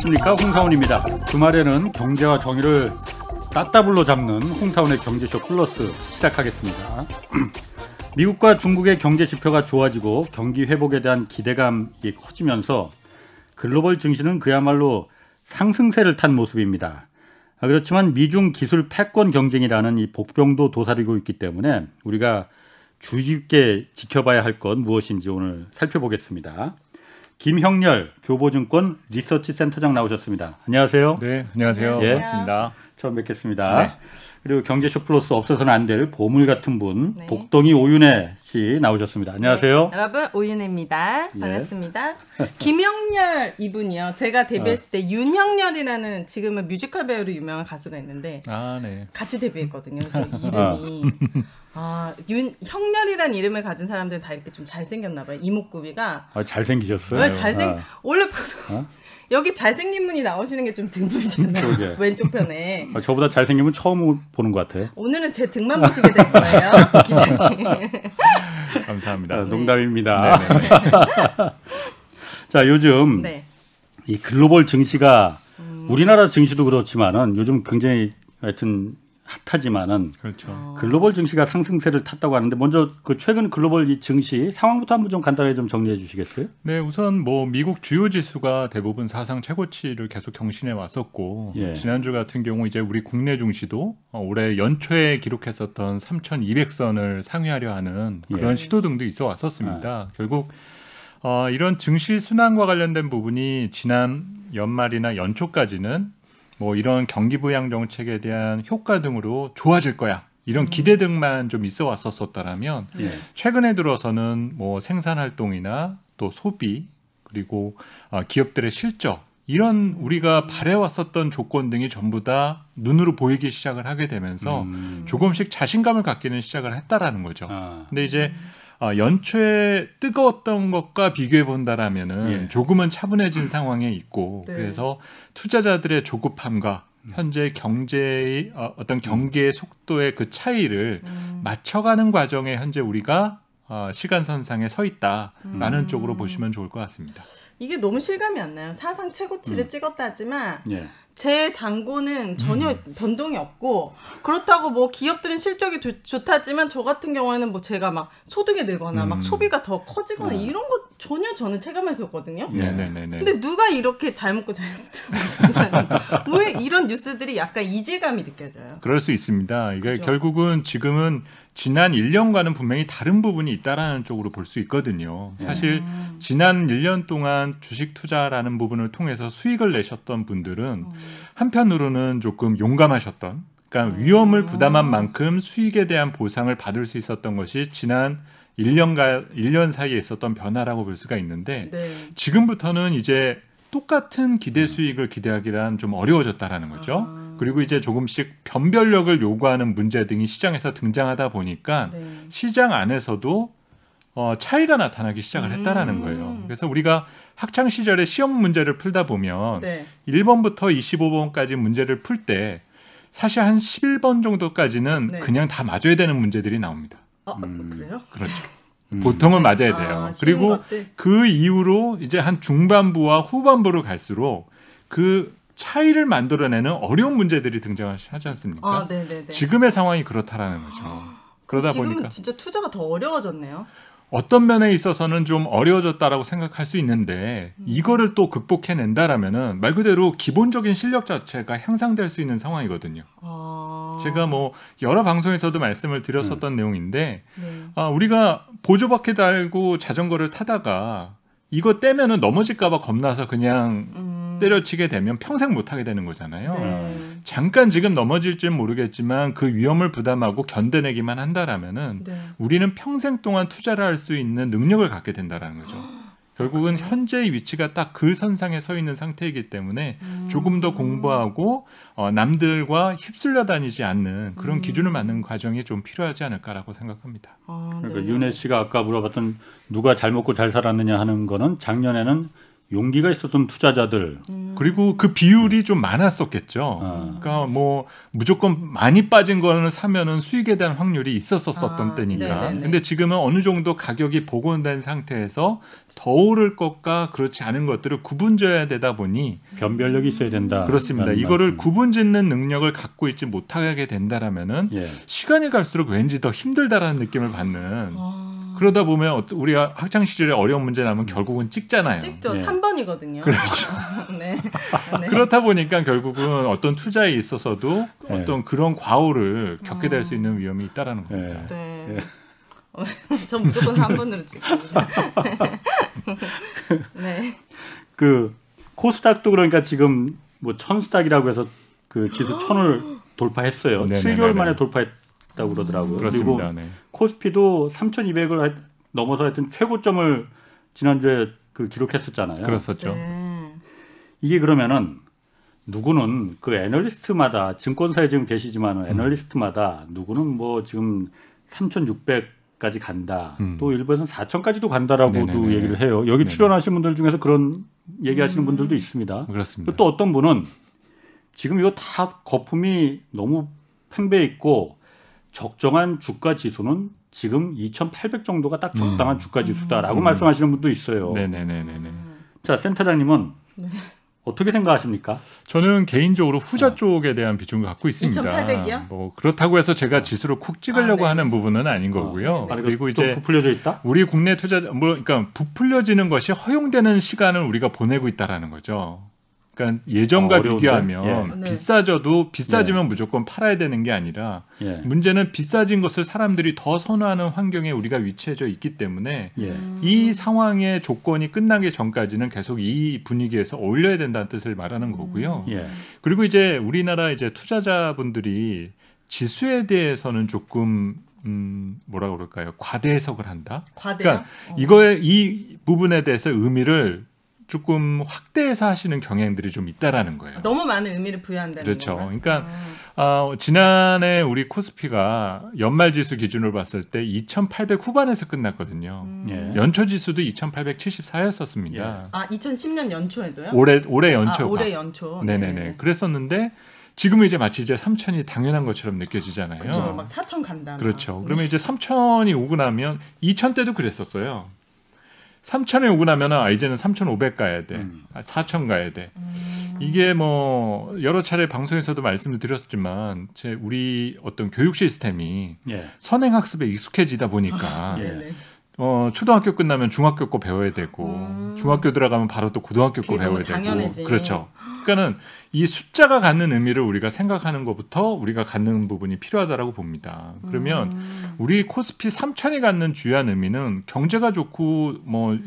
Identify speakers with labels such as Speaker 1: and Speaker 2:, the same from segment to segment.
Speaker 1: 안녕하십니까, 홍사원입니다. 주말에는 경제와 정의를 따따블로 잡는 홍사원의 경제쇼 플러스 시작하겠습니다. 미국과 중국의 경제 지표가 좋아지고 경기 회복에 대한 기대감이 커지면서 글로벌 증시는 그야말로 상승세를 탄 모습입니다. 그렇지만 미중 기술 패권 경쟁이라는 이 복병도 도사리고 있기 때문에 우리가 주의 깊게 지켜봐야 할 것 무엇인지 오늘 살펴보겠습니다. 김형렬 교보증권 리서치 센터장 나오셨습니다. 안녕하세요.
Speaker 2: 네, 안녕하세요.
Speaker 1: 예.
Speaker 2: 반갑습니다.
Speaker 1: 처음 뵙겠습니다.
Speaker 2: 네.
Speaker 1: 그리고 경제쇼 플러스 없어서는 안 될 보물 같은 분,
Speaker 3: 네.
Speaker 1: 복덩이 오윤혜 씨 나오셨습니다. 안녕하세요.
Speaker 3: 네, 여러분 오윤혜입니다.
Speaker 1: 예.
Speaker 3: 반갑습니다. 김형렬 이분이요. 제가 데뷔했을 때 윤형렬이라는 지금은 뮤지컬 배우로 유명한 가수가 있는데
Speaker 2: 네.
Speaker 3: 같이 데뷔했거든요. 그래서 이름이 윤형렬이라는 이름을 가진 사람들은 다 이렇게 좀 잘생겼나 봐요. 이목구비가.
Speaker 1: 잘생기셨어요.
Speaker 3: 왜 원래 여기 잘생긴 분이 나오시는 게 좀 드물잖아요. 왼쪽 편에.
Speaker 1: 저보다 잘생기면 처음 보는 것 같아요.
Speaker 3: 오늘은 제 등만 보시게 될 거예요. 기자님.
Speaker 2: 감사합니다.
Speaker 1: 농담입니다. 자, 요즘 이 글로벌 증시가 우리나라 증시도 그렇지만은 요즘 굉장히 하여튼 핫하지만은
Speaker 2: 그렇죠.
Speaker 1: 글로벌 증시가 상승세를 탔다고 하는데 먼저 그 최근 글로벌 이 증시 상황부터 한번 좀 간단하게 좀 정리해 주시겠어요?
Speaker 2: 네, 우선 미국 주요 지수가 대부분 사상 최고치를 계속 경신해 왔었고 지난주 같은 경우 이제 우리 국내 증시도 올해 연초에 기록했었던 3,200선을 상회하려 하는 그런 시도 등도 있어 왔었습니다. 결국 이런 증시 순환과 관련된 부분이 지난 연말이나 연초까지는 이런 경기 부양 정책에 대한 효과 등으로 좋아질 거야. 이런 기대 등만 좀 있어 왔었다라면 최근에 들어서는 생산 활동이나 또 소비 그리고 기업들의 실적 이런 우리가 바래왔었던 조건 등이 전부 다 눈으로 보이기 시작을 하게 되면서 조금씩 자신감을 갖기는 시작을 했다라는 거죠. 근데 이제 연초에 뜨거웠던 것과 비교해 본다라면은 조금은 차분해진 상황에 있고 그래서 투자자들의 조급함과 현재 경제의 어떤 경기의 속도의 그 차이를 맞춰가는 과정에 현재 우리가 시간선상에 서 있다라는 쪽으로 보시면 좋을 것 같습니다.
Speaker 3: 이게 너무 실감이 안 나요. 사상 최고치를 찍었다 하지만 제 잔고는 전혀 변동이 없고 그렇다고 기업들은 실적이 좋다지만 저 같은 경우에는 제가 막 소득이 늘거나 막 소비가 더 커지거나 이런 거 전혀 저는 체감할 수 없거든요. 근데 누가 이렇게 잘 먹고 잘 쓰는 왜 이런 뉴스들이 약간 이질감이 느껴져요?
Speaker 2: 그럴 수 있습니다. 이게
Speaker 3: 그렇죠?
Speaker 2: 결국은 지금은 지난 1년과는 분명히 다른 부분이 있다라는 쪽으로 볼 수 있거든요. 사실 지난 1년 동안 주식 투자라는 부분을 통해서 수익을 내셨던 분들은 한편으로는 조금 용감하셨던, 그러니까 위험을 부담한 만큼 수익에 대한 보상을 받을 수 있었던 것이 지난 1년 사이에 있었던 변화라고 볼 수가 있는데 지금부터는 이제 똑같은 기대 수익을 기대하기란 좀 어려워졌다라는 거죠. 그리고 이제 조금씩 변별력을 요구하는 문제 등이 시장에서 등장하다 보니까 시장 안에서도 차이가 나타나기 시작을 했다라는 거예요. 그래서 우리가 학창 시절에 시험 문제를 풀다 보면 1번부터 25번까지 문제를 풀 때 사실 한 11번 정도까지는 그냥 다 맞아야 되는 문제들이 나옵니다.
Speaker 3: 그래요?
Speaker 2: 그렇죠. 보통은 맞아야 돼요. 그리고 그 이후로 이제 한 중반부와 후반부로 갈수록 그 차이를 만들어내는 어려운 문제들이 등장하지 않습니까? 지금의 상황이 그렇다라는 거죠. 그러다
Speaker 3: 지금은
Speaker 2: 보니까
Speaker 3: 진짜 투자가 더 어려워졌네요.
Speaker 2: 어떤 면에 있어서는 좀 어려워졌다라고 생각할 수 있는데 이거를 또 극복해낸다라면은 말 그대로 기본적인 실력 자체가 향상될 수 있는 상황이거든요. 제가 여러 방송에서도 말씀을 드렸었던 내용인데 우리가 보조바퀴 달고 자전거를 타다가 이거 떼면은 넘어질까봐 겁나서 그냥 때려치게 되면 평생 못하게 되는 거잖아요. 잠깐 지금 넘어질지는 모르겠지만 그 위험을 부담하고 견뎌내기만 한다라면은 우리는 평생 동안 투자를 할 수 있는 능력을 갖게 된다라는 거죠. 결국은 현재의 위치가 딱 그 선상에 서 있는 상태이기 때문에 조금 더 공부하고 남들과 휩쓸려 다니지 않는 그런 기준을 맞는 과정이 좀 필요하지 않을까라고 생각합니다.
Speaker 1: 그러니까 윤혜 씨가 아까 물어봤던 누가 잘 먹고 잘 살았느냐 하는 거는 작년에는 용기가 있었던 투자자들
Speaker 2: 그리고 그 비율이 좀 많았었겠죠. 그러니까 뭐 무조건 많이 빠진 거는 사면은 수익에 대한 확률이 있었었던 때니까.
Speaker 3: 네네네.
Speaker 2: 근데 지금은 어느 정도 가격이 복원된 상태에서 더 오를 것과 그렇지 않은 것들을 구분져야 되다 보니
Speaker 1: 변별력이 있어야 된다.
Speaker 2: 그렇습니다. 이거를 구분짓는 능력을 갖고 있지 못하게 된다라면은 시간이 갈수록 왠지 더 힘들다라는 느낌을 받는. 그러다 보면 우리가 학창 시절에 어려운 문제 나면 결국은 찍잖아요.
Speaker 3: 찍죠. 3번이거든요.
Speaker 2: 그렇죠.
Speaker 3: 네. 네.
Speaker 2: 그렇다 보니까 결국은 어떤 투자에 있어서도 어떤 그런 과오를 겪게 될 수 있는 위험이 있다라는 겁니다.
Speaker 3: 네. 전 무조건 3번으로 찍습니다. 네.
Speaker 1: 그 코스닥도 그러니까 지금 뭐 1000스닥이라고 해서 그 지수 1000을 돌파했어요.
Speaker 2: 네네네네.
Speaker 1: 7개월 만에 돌파했다고 그러더라고요.
Speaker 2: 그렇습니다.
Speaker 1: 그리고 코스피도 3200을 넘어서 하여튼 최고점을 지난주에 그 기록했었잖아요.
Speaker 2: 그렇었죠.
Speaker 3: 네.
Speaker 1: 이게 그러면은 누구는 그 애널리스트마다 증권사에 지금 계시지만 애널리스트마다 누구는 뭐 지금 3600까지 간다. 또 일부에서는 4000까지도 간다라고도
Speaker 2: 네네네.
Speaker 1: 얘기를 해요. 여기
Speaker 2: 네네.
Speaker 1: 출연하신 분들 중에서 그런 얘기하시는 분들도 있습니다.
Speaker 2: 그렇습니다.
Speaker 1: 또 어떤 분은 지금 이거 다 거품이 너무 팽배해 있고 적정한 주가 지수는 지금 2,800 정도가 딱 적당한 주가 지수다라고 말씀하시는 분도 있어요.
Speaker 2: 네네네네.
Speaker 1: 자, 센터장님은 어떻게 생각하십니까?
Speaker 2: 저는 개인적으로 후자 쪽에 대한 비중을 갖고 있습니다.
Speaker 3: 2,800이요?
Speaker 2: 뭐 그렇다고 해서 제가 지수를 콕 찍으려고 하는 부분은 아닌 거고요. 그리고 이제
Speaker 1: 부풀려져 있다?
Speaker 2: 우리 국내 투자 뭐 그러니까 부풀려지는 것이 허용되는 시간을 우리가 보내고 있다라는 거죠. 그러니까 예전과
Speaker 1: 어려운데?
Speaker 2: 비교하면 비싸지면 무조건 팔아야 되는 게 아니라 문제는 비싸진 것을 사람들이 더 선호하는 환경에 우리가 위치해져 있기 때문에 이 상황의 조건이 끝나기 전까지는 계속 이 분위기에서 어울려야 된다는 뜻을 말하는 거고요. 그리고 이제 우리나라 이제 투자자분들이 지수에 대해서는 조금 뭐라 그럴까요? 과대 해석을 한다.
Speaker 3: 과대요?
Speaker 2: 그러니까 이 부분에 대해서 의미를 조금 확대해서 하시는 경향들이 좀 있다라는 거예요.
Speaker 3: 너무 많은 의미를 부여한다는
Speaker 2: 그렇죠.
Speaker 3: 건가요?
Speaker 2: 그러니까 지난해 우리 코스피가 연말 지수 기준으로 봤을 때 2,800 후반에서 끝났거든요. 연초 지수도 2,874였었습니다.
Speaker 3: 2010년 연초에도요?
Speaker 2: 올해 연초가.
Speaker 3: 올해 연초.
Speaker 2: 네네네. 그랬었는데 지금은 이제 마치 이제 3,000이 당연한 것처럼 느껴지잖아요.
Speaker 3: 그렇죠. 막 4,000 간다.
Speaker 2: 그렇죠. 그러면 이제 3,000이 오고 나면 2,000 때도 그랬었어요. 3,000에 오고 나면 이제는 3,500 가야 돼. 4,000 가야 돼. 이게 뭐 여러 차례 방송에서도 말씀을 드렸지만 우리 어떤 교육 시스템이 선행학습에 익숙해지다 보니까 초등학교 끝나면 중학교 거 배워야 되고 중학교 들어가면 바로 또 고등학교 거 배워야 되고
Speaker 3: 당연하지.
Speaker 2: 그렇죠. 그러니까는 이 숫자가 갖는 의미를 우리가 생각하는 것부터 우리가 갖는 부분이 필요하다라고 봅니다. 그러면 우리 코스피 3,000이 갖는 주요한 의미는 경제가 좋고 뭐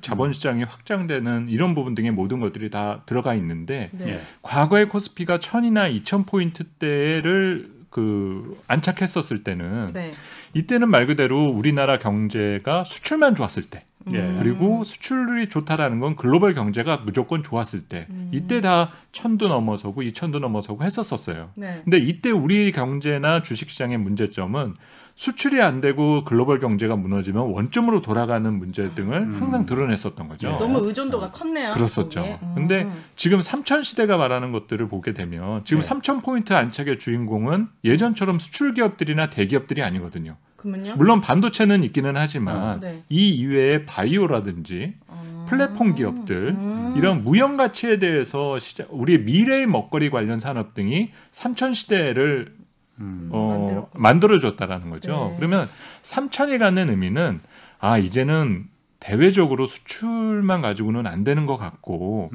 Speaker 2: 자본 시장이 확장되는 이런 부분 등의 모든 것들이 다 들어가 있는데 과거의 코스피가 1,000이나 2,000포인트대를 안착했었을 때는 이때는 말 그대로 우리나라 경제가 수출만 좋았을 때 그리고 수출이 좋다라는 건 글로벌 경제가 무조건 좋았을 때 이때 다 1,000도 넘어서고 2,000도 넘어서고 했었어요. 근데 이때 우리 경제나 주식시장의 문제점은 수출이 안 되고 글로벌 경제가 무너지면 원점으로 돌아가는 문제 등을 항상 드러냈었던 거죠.
Speaker 3: 너무 의존도가 컸네요.
Speaker 2: 그렇었죠. 근데 지금 3,000 시대가 말하는 것들을 보게 되면 지금 3,000포인트 안착의 주인공은 예전처럼 수출 기업들이나 대기업들이 아니거든요.
Speaker 3: 그러면요?
Speaker 2: 물론 반도체는 있기는 하지만 이 이외에 바이오라든지 플랫폼 기업들 이런 무형 가치에 대해서 우리의 미래의 먹거리 관련 산업 등이 3,000 시대를 만들어줬다라는 거죠. 그러면 3,000이 갖는 의미는 이제는 대외적으로 수출만 가지고는 안 되는 것 같고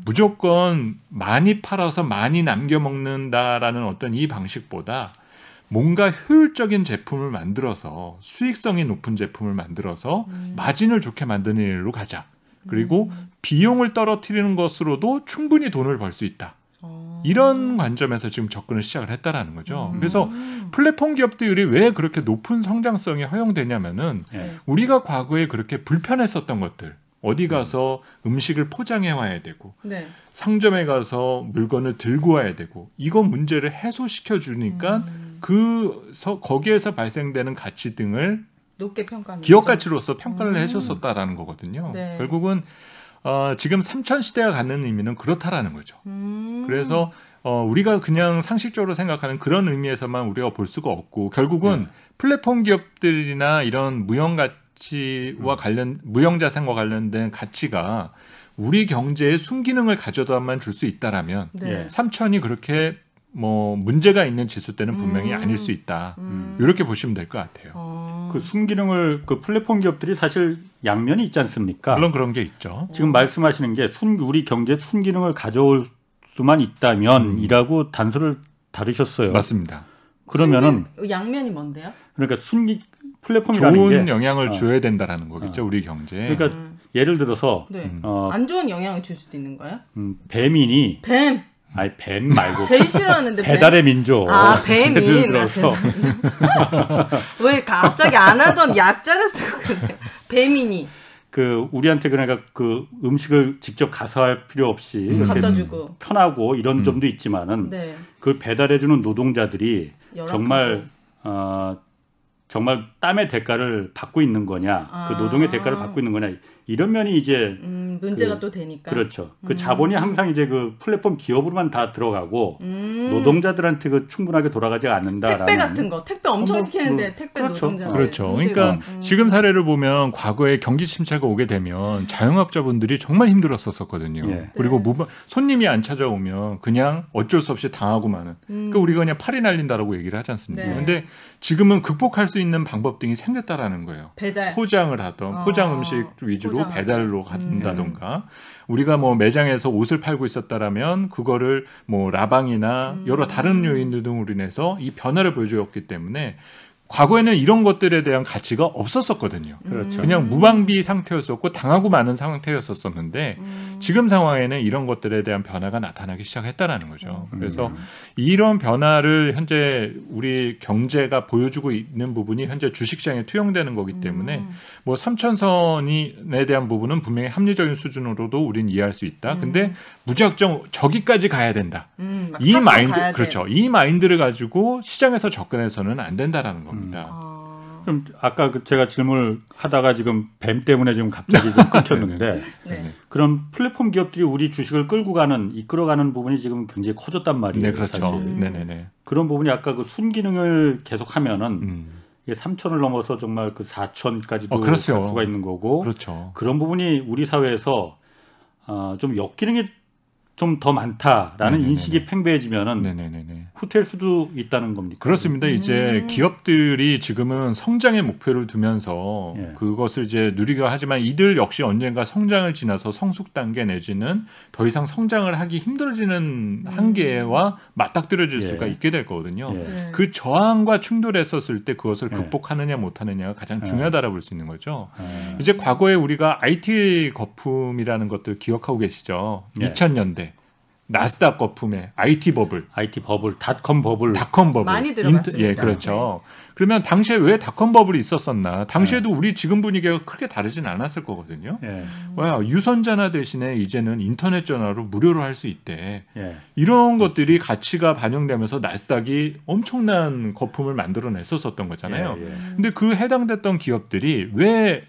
Speaker 2: 무조건 많이 팔아서 많이 남겨 먹는다라는 어떤 이 방식보다 뭔가 효율적인 제품을 만들어서 수익성이 높은 제품을 만들어서 마진을 좋게 만드는 일로 가자. 그리고 비용을 떨어뜨리는 것으로도 충분히 돈을 벌 수 있다. 이런 관점에서 지금 접근을 시작을 했다라는 거죠. 그래서 플랫폼 기업들이 왜 그렇게 높은 성장성이 허용되냐면은 우리가 과거에 그렇게 불편했었던 것들 어디 가서 음식을 포장해 와야 되고 상점에 가서 물건을 들고 와야 되고 이거 문제를 해소시켜 주니까 거기에서 발생되는 가치 등을
Speaker 3: 높게 평가하는
Speaker 2: 기업 가치로서 평가를 해줬었다라는 거거든요. 결국은 지금 삼천 시대가 갖는 의미는 그렇다라는 거죠. 그래서 우리가 그냥 상식적으로 생각하는 그런 의미에서만 우리가 볼 수가 없고 결국은 플랫폼 기업들이나 이런 무형 가치와 무형 자산과 관련된 가치가 우리 경제의 순기능을 가져다만 줄 수 있다라면 삼천이 그렇게 뭐 문제가 있는 지수 때는 분명히 아닐 수 있다. 이렇게 보시면 될 것 같아요.
Speaker 1: 그 순기능을 그 플랫폼 기업들이 사실 양면이 있지 않습니까?
Speaker 2: 물론 그런 게 있죠.
Speaker 1: 지금 말씀하시는 게 우리 경제 순기능을 가져올 수만 있다면이라고 단서를 다루셨어요.
Speaker 2: 맞습니다.
Speaker 1: 그러면은
Speaker 3: 양면이 뭔데요?
Speaker 1: 그러니까 플랫폼이라는
Speaker 2: 좋은
Speaker 1: 게
Speaker 2: 영향을 줘야 된다라는 거겠죠. 우리 경제에.
Speaker 1: 그러니까 예를 들어서
Speaker 3: 안 좋은 영향을 줄 수도 있는 거예요?
Speaker 1: 뱀이니 아니 뱀 말고
Speaker 3: 제일 싫어하는데
Speaker 1: 배달의 민족.
Speaker 3: 뱀인.
Speaker 1: 예를 들어서
Speaker 3: 왜 갑자기 안 하던 약자를 쓰고 그러세요? 뱀이니.
Speaker 1: 그 우리한테 그러니까 그 음식을 직접 가서 할 필요 없이 이렇게
Speaker 3: 갖다 주고
Speaker 1: 편하고 이런 점도 있지만은 그 배달해주는 노동자들이 정말 정말 땀의 대가를 받고 있는 거냐, 그 노동의 대가를 받고 있는 거냐, 이런 면이 이제
Speaker 3: 문제가 또 되니까.
Speaker 1: 그렇죠. 그 자본이 항상 이제 그 플랫폼 기업으로만 다 들어가고 노동자들한테 그 충분하게 돌아가지 않는다라는.
Speaker 3: 택배 같은 거, 택배 엄청 시키는데 택배
Speaker 1: 그렇죠.
Speaker 3: 노동자들.
Speaker 2: 그렇죠. 그러니까 지금 사례를 보면 과거에 경기 침체가 오게 되면 자영업자분들이 정말 힘들었었거든요. 그리고 손님이 안 찾아오면 그냥 어쩔 수 없이 당하고 마는. 그러니까 우리가 그냥 팔이 날린다라고 얘기를 하지 않습니까? 그런데 지금은 극복할 수 있는 방법 등이 생겼다라는 거예요.
Speaker 3: 배달.
Speaker 2: 포장을 하던 포장 음식 위주로 배달로 간다던가 우리가 뭐 매장에서 옷을 팔고 있었다라면 그거를 뭐 라방이나 여러 다른 요인들 등으로 인해서 이 변화를 보여주었기 때문에 과거에는 이런 것들에 대한 가치가 없었었거든요.
Speaker 1: 그렇죠.
Speaker 2: 그냥 무방비 상태였었고 당하고 마는 상태였었는데 지금 상황에는 이런 것들에 대한 변화가 나타나기 시작했다라는 거죠. 그래서 이런 변화를 현재 우리 경제가 보여주고 있는 부분이 현재 주식시장에 투영되는 거기 때문에 뭐 3천선에 대한 부분은 분명히 합리적인 수준으로도 우린 이해할 수 있다. 근데 무작정 저기까지 가야 된다. 이 마인드, 그렇죠. 이 마인드를 가지고 시장에서 접근해서는 안 된다라는 겁니다.
Speaker 1: 그럼 아까 제가 질문을 하다가 지금 뱀 때문에 지금 갑자기 좀 끊겼는데 그런 플랫폼 기업들이 우리 주식을 이끌어가는 부분이 지금 굉장히 커졌단 말이에요.
Speaker 2: 네, 그렇죠.
Speaker 1: 네네네. 그런 부분이 아까 그 순기능을 계속하면은 3천을 넘어서 정말 그 4천까지도 갈 수가 있는 거고.
Speaker 2: 그렇죠.
Speaker 1: 그런 부분이 우리 사회에서 좀 역기능이 좀 더 많다라는 인식이 팽배해지면은 후퇴할 수도 있다는 겁니까?
Speaker 2: 그렇습니다. 이제 기업들이 지금은 성장의 목표를 두면서 그것을 이제 누리려 하지만 이들 역시 언젠가 성장을 지나서 성숙 단계 내지는 더 이상 성장을 하기 힘들어지는 한계와 맞닥뜨려질 수가 있게 될 거거든요. 그 저항과 충돌했었을 때 그것을 극복하느냐 못하느냐가 가장 중요하다고 볼 수 있는 거죠. 이제 과거에 우리가 IT 거품이라는 것들 기억하고 계시죠? 2000년대. 나스닥 거품의 IT 버블, 닷컴 버블
Speaker 3: 많이 들어봤습니다.
Speaker 2: 그렇죠. 그러면 당시에 왜 닷컴 버블이 있었었나? 당시에도 우리 지금 분위기가 크게 다르진 않았을 거거든요. 유선전화 대신에 이제는 인터넷 전화로 무료로 할 수 있대. 이런 것들이 가치가 반영되면서 나스닥이 엄청난 거품을 만들어냈었던 거잖아요. 근데 그 해당됐던 기업들이 왜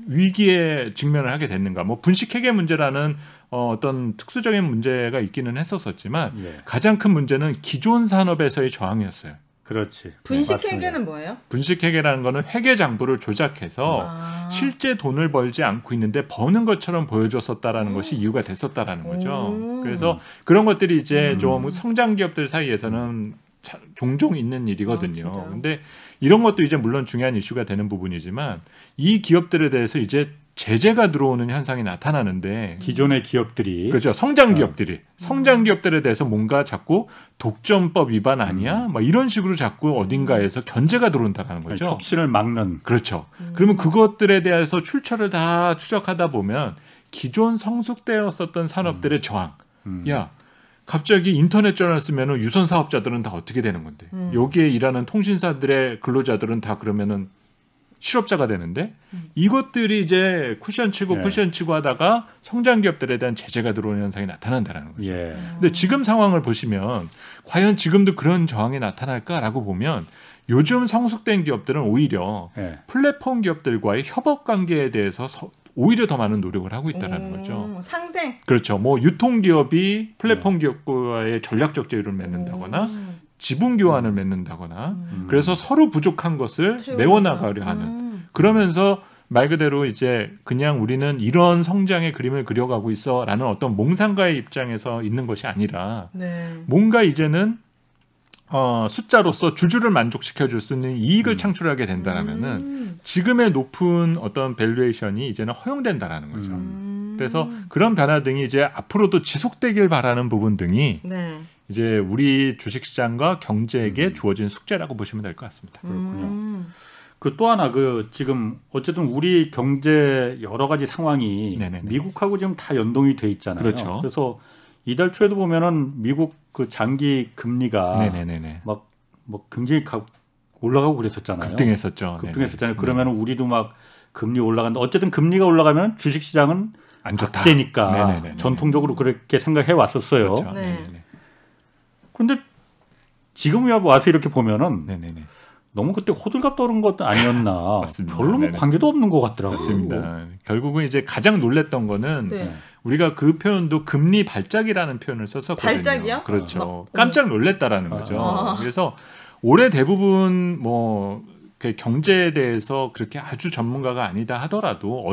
Speaker 2: 위기에 직면을 하게 됐는가? 뭐 분식회계 문제라는 어떤 특수적인 문제가 있기는 했었지만 가장 큰 문제는 기존 산업에서의 저항이었어요.
Speaker 1: 그렇지.
Speaker 3: 분식회계는 뭐예요?
Speaker 2: 분식회계라는 거는 회계 장부를 조작해서 실제 돈을 벌지 않고 있는데 버는 것처럼 보여줬었다라는 것이 이유가 됐었다라는 거죠. 그래서 그런 것들이 이제 좀 성장 기업들 사이에서는 종종 있는 일이거든요. 근데 이런 것도 이제 물론 중요한 이슈가 되는 부분이지만 이 기업들에 대해서 이제 제재가 들어오는 현상이 나타나는데
Speaker 1: 기존의 기업들이
Speaker 2: 그렇죠. 성장 기업들에 대해서 뭔가 자꾸 독점법 위반 아니야? 막 이런 식으로 자꾸 어딘가에서 견제가 들어온다는 거죠.
Speaker 1: 혁신을 막는.
Speaker 2: 그렇죠. 그러면 그것들에 대해서 출처를 다 추적하다 보면 기존 성숙되었었던 산업들의 저항. 야, 갑자기 인터넷 전화를 쓰면은 유선 사업자들은 다 어떻게 되는 건데? 여기에 일하는 통신사들의 근로자들은 다 그러면은 실업자가 되는데 이것들이 이제 쿠션 치고 하다가 성장 기업들에 대한 제재가 들어오는 현상이 나타난다는 거죠. 근데 지금 상황을 보시면 과연 지금도 그런 저항이 나타날까라고 보면 요즘 성숙된 기업들은 오히려 플랫폼 기업들과의 협업 관계에 대해서 오히려 더 많은 노력을 하고 있다는 거죠.
Speaker 3: 상생.
Speaker 2: 그렇죠. 뭐 유통기업이 플랫폼 기업과의 전략적 제휴를 맺는다거나 지분 교환을 맺는다거나 그래서 서로 부족한 것을 메워나가려 하는 그러면서 말 그대로 이제 그냥 우리는 이런 성장의 그림을 그려가고 있어라는 어떤 몽상가의 입장에서 있는 것이 아니라 뭔가 이제는 숫자로서 주주를 만족시켜줄 수 있는 이익을 창출하게 된다면은 지금의 높은 어떤 밸류에이션이 이제는 허용된다라는 거죠. 그래서 그런 변화 등이 이제 앞으로도 지속되길 바라는 부분 등이 이제 우리 주식시장과 경제에게 주어진 숙제라고 보시면 될 것 같습니다.
Speaker 1: 그렇군요. 그 또 하나 그 지금 어쨌든 우리 경제 여러 가지 상황이 미국하고 지금 다 연동이 돼 있잖아요.
Speaker 2: 그렇죠.
Speaker 1: 그래서 이달 초에도 보면은 미국 그 장기 금리가 막 굉장히 올라가고 그랬었잖아요.
Speaker 2: 급등했었죠.
Speaker 1: 급등했었잖아요. 그러면 우리도 막 금리 올라간다. 어쨌든 금리가 올라가면 주식시장은
Speaker 2: 안 좋다.
Speaker 1: 악재니까 전통적으로 그렇게 생각해 왔었어요.
Speaker 2: 그렇죠.
Speaker 1: 그런데 지금 와서 이렇게 보면은 너무 그때 호들갑 떠는 것 아니었나.
Speaker 2: 맞습니다.
Speaker 1: 별로 뭐 관계도 없는 것 같더라고요.
Speaker 2: 맞습니다. 결국은 이제 가장 놀랬던 거는 우리가 그 표현도 금리 발작이라는 표현을 썼었거든요.
Speaker 3: 발작이요?
Speaker 2: 그렇죠. 깜짝 놀랐다라는 거죠. 그래서 올해 대부분 뭐 경제에 대해서 그렇게 아주 전문가가 아니다 하더라도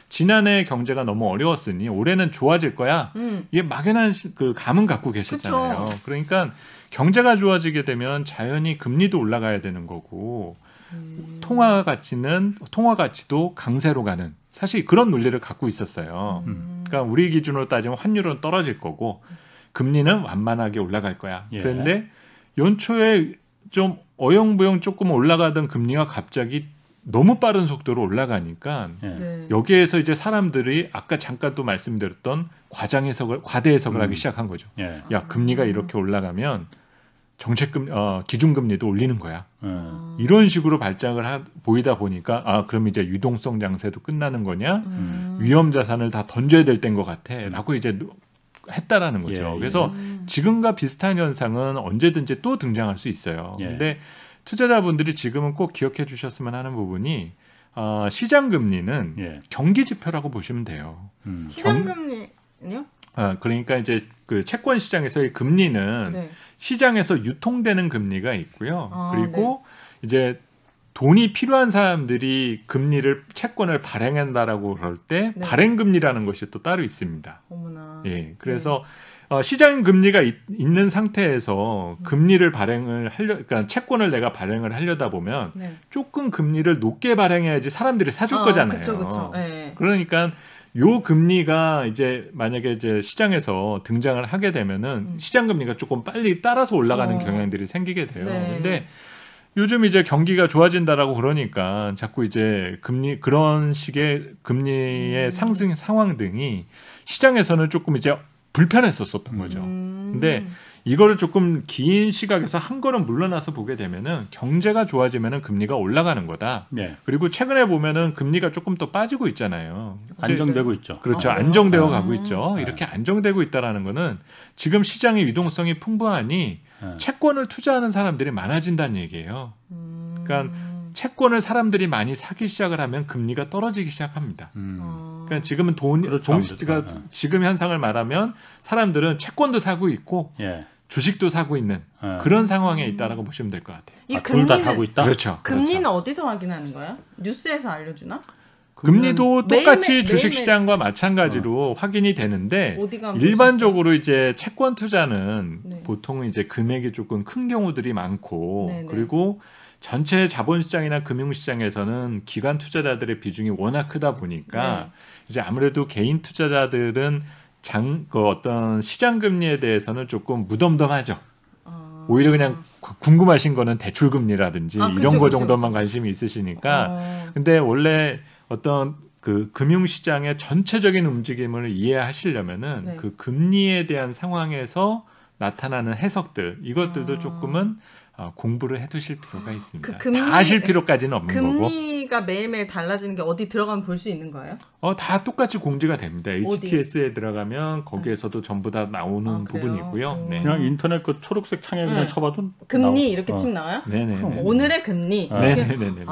Speaker 2: 지난해 경제가 너무 어려웠으니 올해는 좋아질 거야. 이게 막연한 그 감은 갖고 계셨잖아요. 그쵸. 그러니까 경제가 좋아지게 되면 자연히 금리도 올라가야 되는 거고 통화 가치도 강세로 가는 사실 그런 논리를 갖고 있었어요. 그러니까 우리 기준으로 따지면 환율은 떨어질 거고 금리는 완만하게 올라갈 거야. 그런데 연초에 좀 어영부영 조금 올라가던 금리가 갑자기 너무 빠른 속도로 올라가니까 여기에서 이제 사람들이 아까 잠깐 또 말씀드렸던 과대 해석을 하기 시작한 거죠. 야, 금리가 이렇게 올라가면 기준금리도 올리는 거야. 이런 식으로 발작을 보이다 보니까 그럼 이제 유동성 장세도 끝나는 거냐? 위험 자산을 다 던져야 될 때인 것 같아.라고 이제 했다라는 거죠. 그래서 지금과 비슷한 현상은 언제든지 또 등장할 수 있어요. 근데 투자자분들이 지금은 꼭 기억해 주셨으면 하는 부분이 시장 금리는 경기 지표라고 보시면 돼요.
Speaker 3: 시장 금리요?
Speaker 2: 그러니까 이제 그 채권 시장에서의 금리는 시장에서 유통되는 금리가 있고요. 그리고 이제 돈이 필요한 사람들이 채권을 발행한다라고 그럴 때 발행금리라는 것이 또 따로 있습니다.
Speaker 3: 어머나.
Speaker 2: 그래서 시장 금리가 있는 상태에서 금리를 그러니까 채권을 내가 발행을 하려다 보면 조금 금리를 높게 발행해야지 사람들이 사줄 거잖아요.
Speaker 3: 그쵸.
Speaker 2: 그러니까 요 금리가 이제 만약에 이제 시장에서 등장을 하게 되면은 시장 금리가 조금 빨리 따라서 올라가는 경향들이 생기게 돼요. 근데 요즘 이제 경기가 좋아진다라고 그러니까 자꾸 이제 그런 식의 금리의 상승 상황 등이 시장에서는 조금 이제 불편했었던 거죠. 근데 이거를 조금 긴 시각에서 한 걸음 물러나서 보게 되면은 경제가 좋아지면은 금리가 올라가는 거다. 그리고 최근에 보면은 금리가 조금 더 빠지고 있잖아요.
Speaker 1: 안정되고 있죠.
Speaker 2: 그렇죠. 안정되어 가고 있죠. 이렇게 안정되고 있다라는 거는 지금 시장의 유동성이 풍부하니 채권을 투자하는 사람들이 많아진다는 얘기예요. 그러니까 채권을 사람들이 많이 사기 시작을 하면 금리가 떨어지기 시작합니다. 그러니까 지금은 지금 현상을 말하면 사람들은 채권도 사고 있고 주식도 사고 있는 그런 상황에 있다라고 보시면 될 것 같아요.
Speaker 1: 둘 다 사고 있다?
Speaker 2: 그렇죠.
Speaker 3: 금리는 어디서 확인하는 거야? 뉴스에서 알려주나?
Speaker 2: 금리도 똑같이 주식시장과 마찬가지로 확인이 되는데 일반적으로 이제 채권 투자는 보통 이제 금액이 조금 큰 경우들이 많고 그리고 전체 자본시장이나 금융시장에서는 기관 투자자들의 비중이 워낙 크다 보니까 이제 아무래도 개인 투자자들은 어떤 시장 금리에 대해서는 조금 무덤덤하죠. 오히려 그냥 궁금하신 거는 대출 금리라든지 이런 거 정도만 관심이 있으시니까. 근데 원래 어떤 그 금융시장의 전체적인 움직임을 이해하시려면은 그 금리에 대한 상황에서 나타나는 해석들 이것들도 조금은 공부를 해두실 필요가 있습니다. 다 하실 필요까지는 없는 거고.
Speaker 3: 금리가 매일매일 달라지는 게 어디 들어가면 볼 수 있는 거예요?
Speaker 2: 다 똑같이 공지가 됩니다. HTS에 들어가면 거기에서도 전부 다 나오는 부분이고요.
Speaker 1: 그냥 인터넷 그 초록색 창에 그냥 쳐봐도
Speaker 3: 금리 이렇게 침 나와요?
Speaker 2: 네네.
Speaker 3: 오늘의 금리.
Speaker 2: 네네네.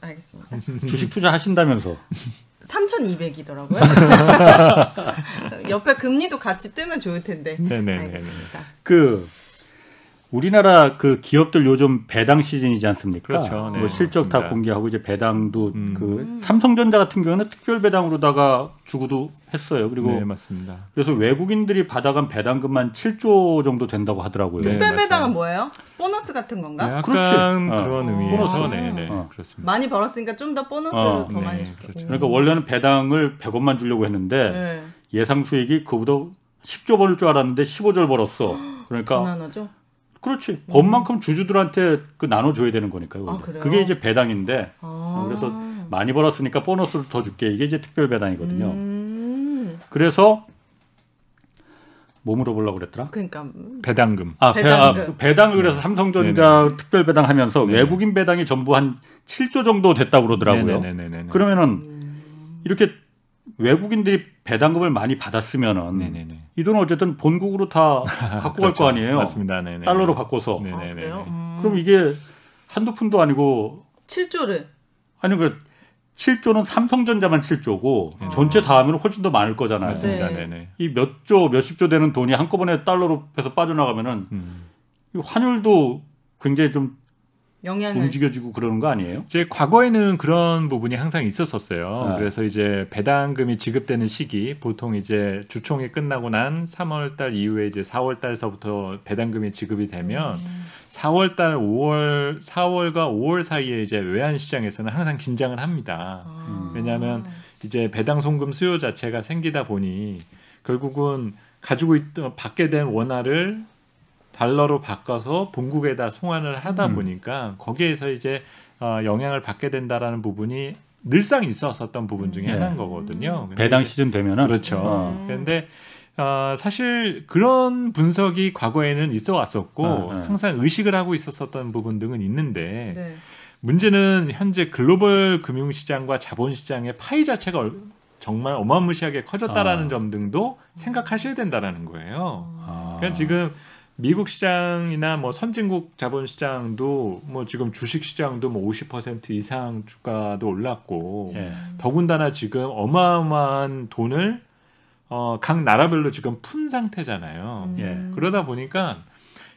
Speaker 3: 알겠습니다.
Speaker 1: 주식 투자 하신다면서?
Speaker 3: 3,200이더라고요. 옆에 금리도 같이 뜨면 좋을 텐데.
Speaker 2: 네네네.
Speaker 3: 알겠습니다.
Speaker 1: 우리나라 그 기업들 요즘 배당 시즌이지 않습니까?
Speaker 2: 그렇죠. 네,
Speaker 1: 뭐 실적
Speaker 2: 맞습니다.
Speaker 1: 다 공개하고 이제 배당도 삼성전자 같은 경우는 특별 배당으로다가 주고도 했어요. 그리고
Speaker 2: 네, 맞습니다.
Speaker 1: 그래서 외국인들이 받아간 배당금만 7조 정도 된다고 하더라고요.
Speaker 2: 네,
Speaker 3: 특별 배당은
Speaker 2: 맞아요.
Speaker 3: 뭐예요? 보너스 같은 건가?
Speaker 2: 네, 약간
Speaker 1: 그렇지.
Speaker 2: 그런
Speaker 1: 보너스.
Speaker 2: 의미에서 네네 그렇습니다.
Speaker 3: 많이 벌었으니까 좀 더 보너스로 더
Speaker 2: 네,
Speaker 3: 많이 줄게.
Speaker 2: 그렇죠.
Speaker 1: 그러니까 원래는 배당을 100원만 주려고 했는데
Speaker 3: 네.
Speaker 1: 예상 수익이 그보다 10조 벌을 줄 알았는데 15조를 벌었어. 그러니까
Speaker 3: 가난하죠?
Speaker 1: 그렇지. 번만큼 주주들한테 나눠줘야 되는 거니까요.
Speaker 3: 아, 그래요?
Speaker 1: 그게 이제 배당인데
Speaker 3: 아.
Speaker 1: 그래서 많이 벌었으니까 보너스를 더 줄게. 이게 이제 특별 배당이거든요. 그래서 뭐 물어보려고 그랬더라?
Speaker 3: 그러니까
Speaker 2: 배당금.
Speaker 1: 배당을 그래서 삼성전자
Speaker 2: 네네.
Speaker 1: 특별 배당하면서
Speaker 2: 네.
Speaker 1: 외국인 배당이 전부 한 7조 정도 됐다고 그러더라고요.
Speaker 2: 네네네네.
Speaker 1: 그러면은 이렇게 외국인들이 배당금을 많이 받았으면은
Speaker 2: 네네네.
Speaker 1: 이 돈은 어쨌든 본국으로 다 갖고 갈 거 아니에요.
Speaker 2: 맞습니다. 네네.
Speaker 1: 달러로 바꿔서.
Speaker 2: 네네네.
Speaker 3: 아, 그래요?
Speaker 1: 그럼 이게 한두 푼도 아니고
Speaker 3: 7조를
Speaker 1: 아니 7조는 삼성전자만 7조고 전체 다 하면 훨씬 더 많을 거잖아요.
Speaker 2: 맞습니다.
Speaker 3: 네.
Speaker 2: 네네.
Speaker 1: 이 몇십 조 되는 돈이 한꺼번에 달러로 해서 빠져나가면은 이 환율도 굉장히 좀
Speaker 3: 영향을
Speaker 1: 움직여지고 그러는 거 아니에요?
Speaker 2: 이제 과거에는 그런 부분이 항상 있었었어요.
Speaker 1: 네.
Speaker 2: 그래서 이제 배당금이 지급되는 시기 보통 이제 주총이 끝나고 난 3월달 이후에 이제 4월달서부터 배당금이 지급이 되면 4월과 5월 사이에 이제 외환 시장에서는 항상 긴장을 합니다. 왜냐하면 이제 배당 송금 수요 자체가 생기다 보니 결국은 가지고 있던 받게 된 원화를 달러로 바꿔서 본국에다 송환을 하다 보니까 거기에서 이제 영향을 받게 된다라는 부분이 늘상 있었던 부분 중에 하나인 거거든요.
Speaker 1: 배당 시즌 되면은
Speaker 2: 그렇죠. 그런데 사실 그런 분석이 과거에는 있어 왔었고 항상 의식을 하고 있었던 부분 등은 있는데
Speaker 3: 네.
Speaker 2: 문제는 현재 글로벌 금융시장과 자본시장의 파이 자체가 정말 어마무시하게 커졌다라는 점 등도 생각하셔야 된다라는 거예요. 그러니까 지금 미국 시장이나 뭐 선진국 자본시장도 뭐 지금 주식 시장도 뭐 50% 이상 주가도 올랐고 더군다나 지금 어마어마한 돈을 각 나라별로 지금 푼 상태잖아요. 그러다 보니까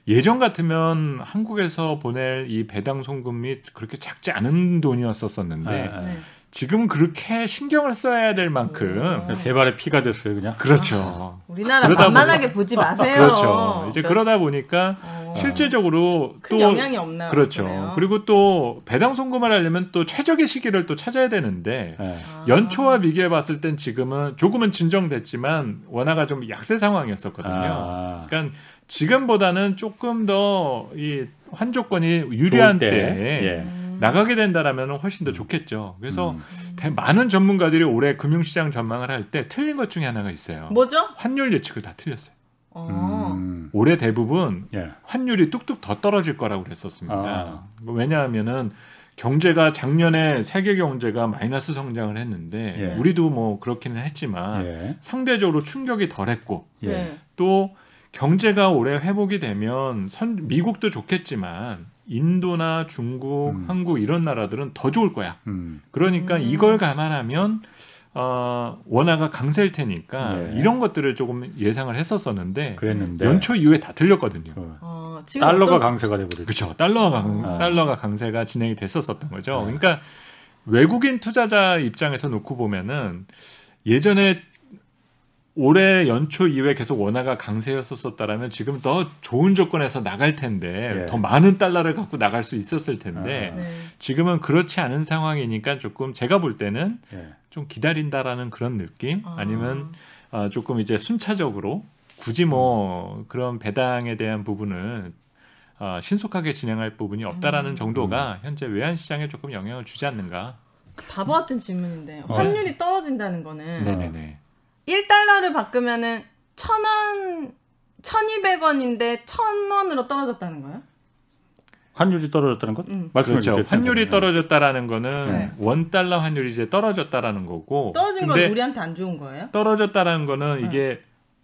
Speaker 2: 예전 같으면 한국에서 보낼 이 배당 송금이 그렇게 작지 않은 돈이었었는데 지금은 그렇게 신경을 써야 될 만큼
Speaker 1: 세 발의 피가 됐어요, 그냥.
Speaker 2: 그렇죠.
Speaker 3: 우리나라 만만하게 보지 마세요.
Speaker 2: 그렇죠. 이제 그러다 보니까 실제적으로
Speaker 3: 큰
Speaker 2: 또
Speaker 3: 영향이 없나요?
Speaker 2: 그렇죠.
Speaker 3: 그래요?
Speaker 2: 그리고 또 배당 송금을 하려면 또 최적의 시기를 또 찾아야 되는데 연초와 비교해 봤을 땐 지금은 조금은 진정됐지만 원화가 좀 약세 상황이었었거든요. 그러니까 지금보다는 조금 더 이 환조건이 유리한 때 나가게 된다라면 훨씬 더 좋겠죠. 그래서 많은 전문가들이 올해 금융시장 전망을 할 때 틀린 것 중에 하나가 있어요.
Speaker 3: 뭐죠?
Speaker 2: 환율 예측을 다 틀렸어요.
Speaker 3: 어.
Speaker 2: 올해 대부분 환율이 뚝뚝 더 떨어질 거라고 그랬었습니다. 왜냐하면은 경제가 작년에 세계 경제가 마이너스 성장을 했는데 우리도 뭐 그렇기는 했지만 상대적으로 충격이 덜했고 또 경제가 올해 회복이 되면 미국도 좋겠지만 인도나 중국, 한국 이런 나라들은 더 좋을 거야. 그러니까 이걸 감안하면 원화가 강세일 테니까 이런 것들을 조금 예상을 했었었는데
Speaker 1: 그랬는데
Speaker 2: 연초 이후에 다 틀렸거든요.
Speaker 3: 지금
Speaker 1: 달러가 강세가 돼버렸죠.
Speaker 2: 그렇죠. 달러가 강세가 진행이 됐었던 거죠. 그러니까 외국인 투자자 입장에서 놓고 보면은 예전에 올해 연초 이후에 계속 원화가 강세였었다라면 지금 더 좋은 조건에서 나갈 텐데 더 많은 달러를 갖고 나갈 수 있었을 텐데 지금은 그렇지 않은 상황이니까 조금 제가 볼 때는 좀 기다린다라는 그런 느낌 아니면 조금 이제 순차적으로 굳이 뭐 그런 배당에 대한 부분을 신속하게 진행할 부분이 없다라는 정도가 현재 외환 시장에 조금 영향을 주지 않는가.
Speaker 3: 바보 같은 질문인데 환율이 떨어진다는 거는
Speaker 2: 네네네.
Speaker 3: 1달러를 바꾸면은 1,000원, 1,200원인데 1,000원으로 떨어졌다는 거예요?
Speaker 1: 환율이 떨어졌다는 것? 말씀해
Speaker 2: 그렇죠.
Speaker 1: 주세요.
Speaker 2: 환율이 떨어졌다라는 거는 원달러 환율이 이제 떨어졌다라는 거고.
Speaker 3: 떨어진 건 우리한테 안 좋은 거예요?
Speaker 2: 떨어졌다라는 거는 이게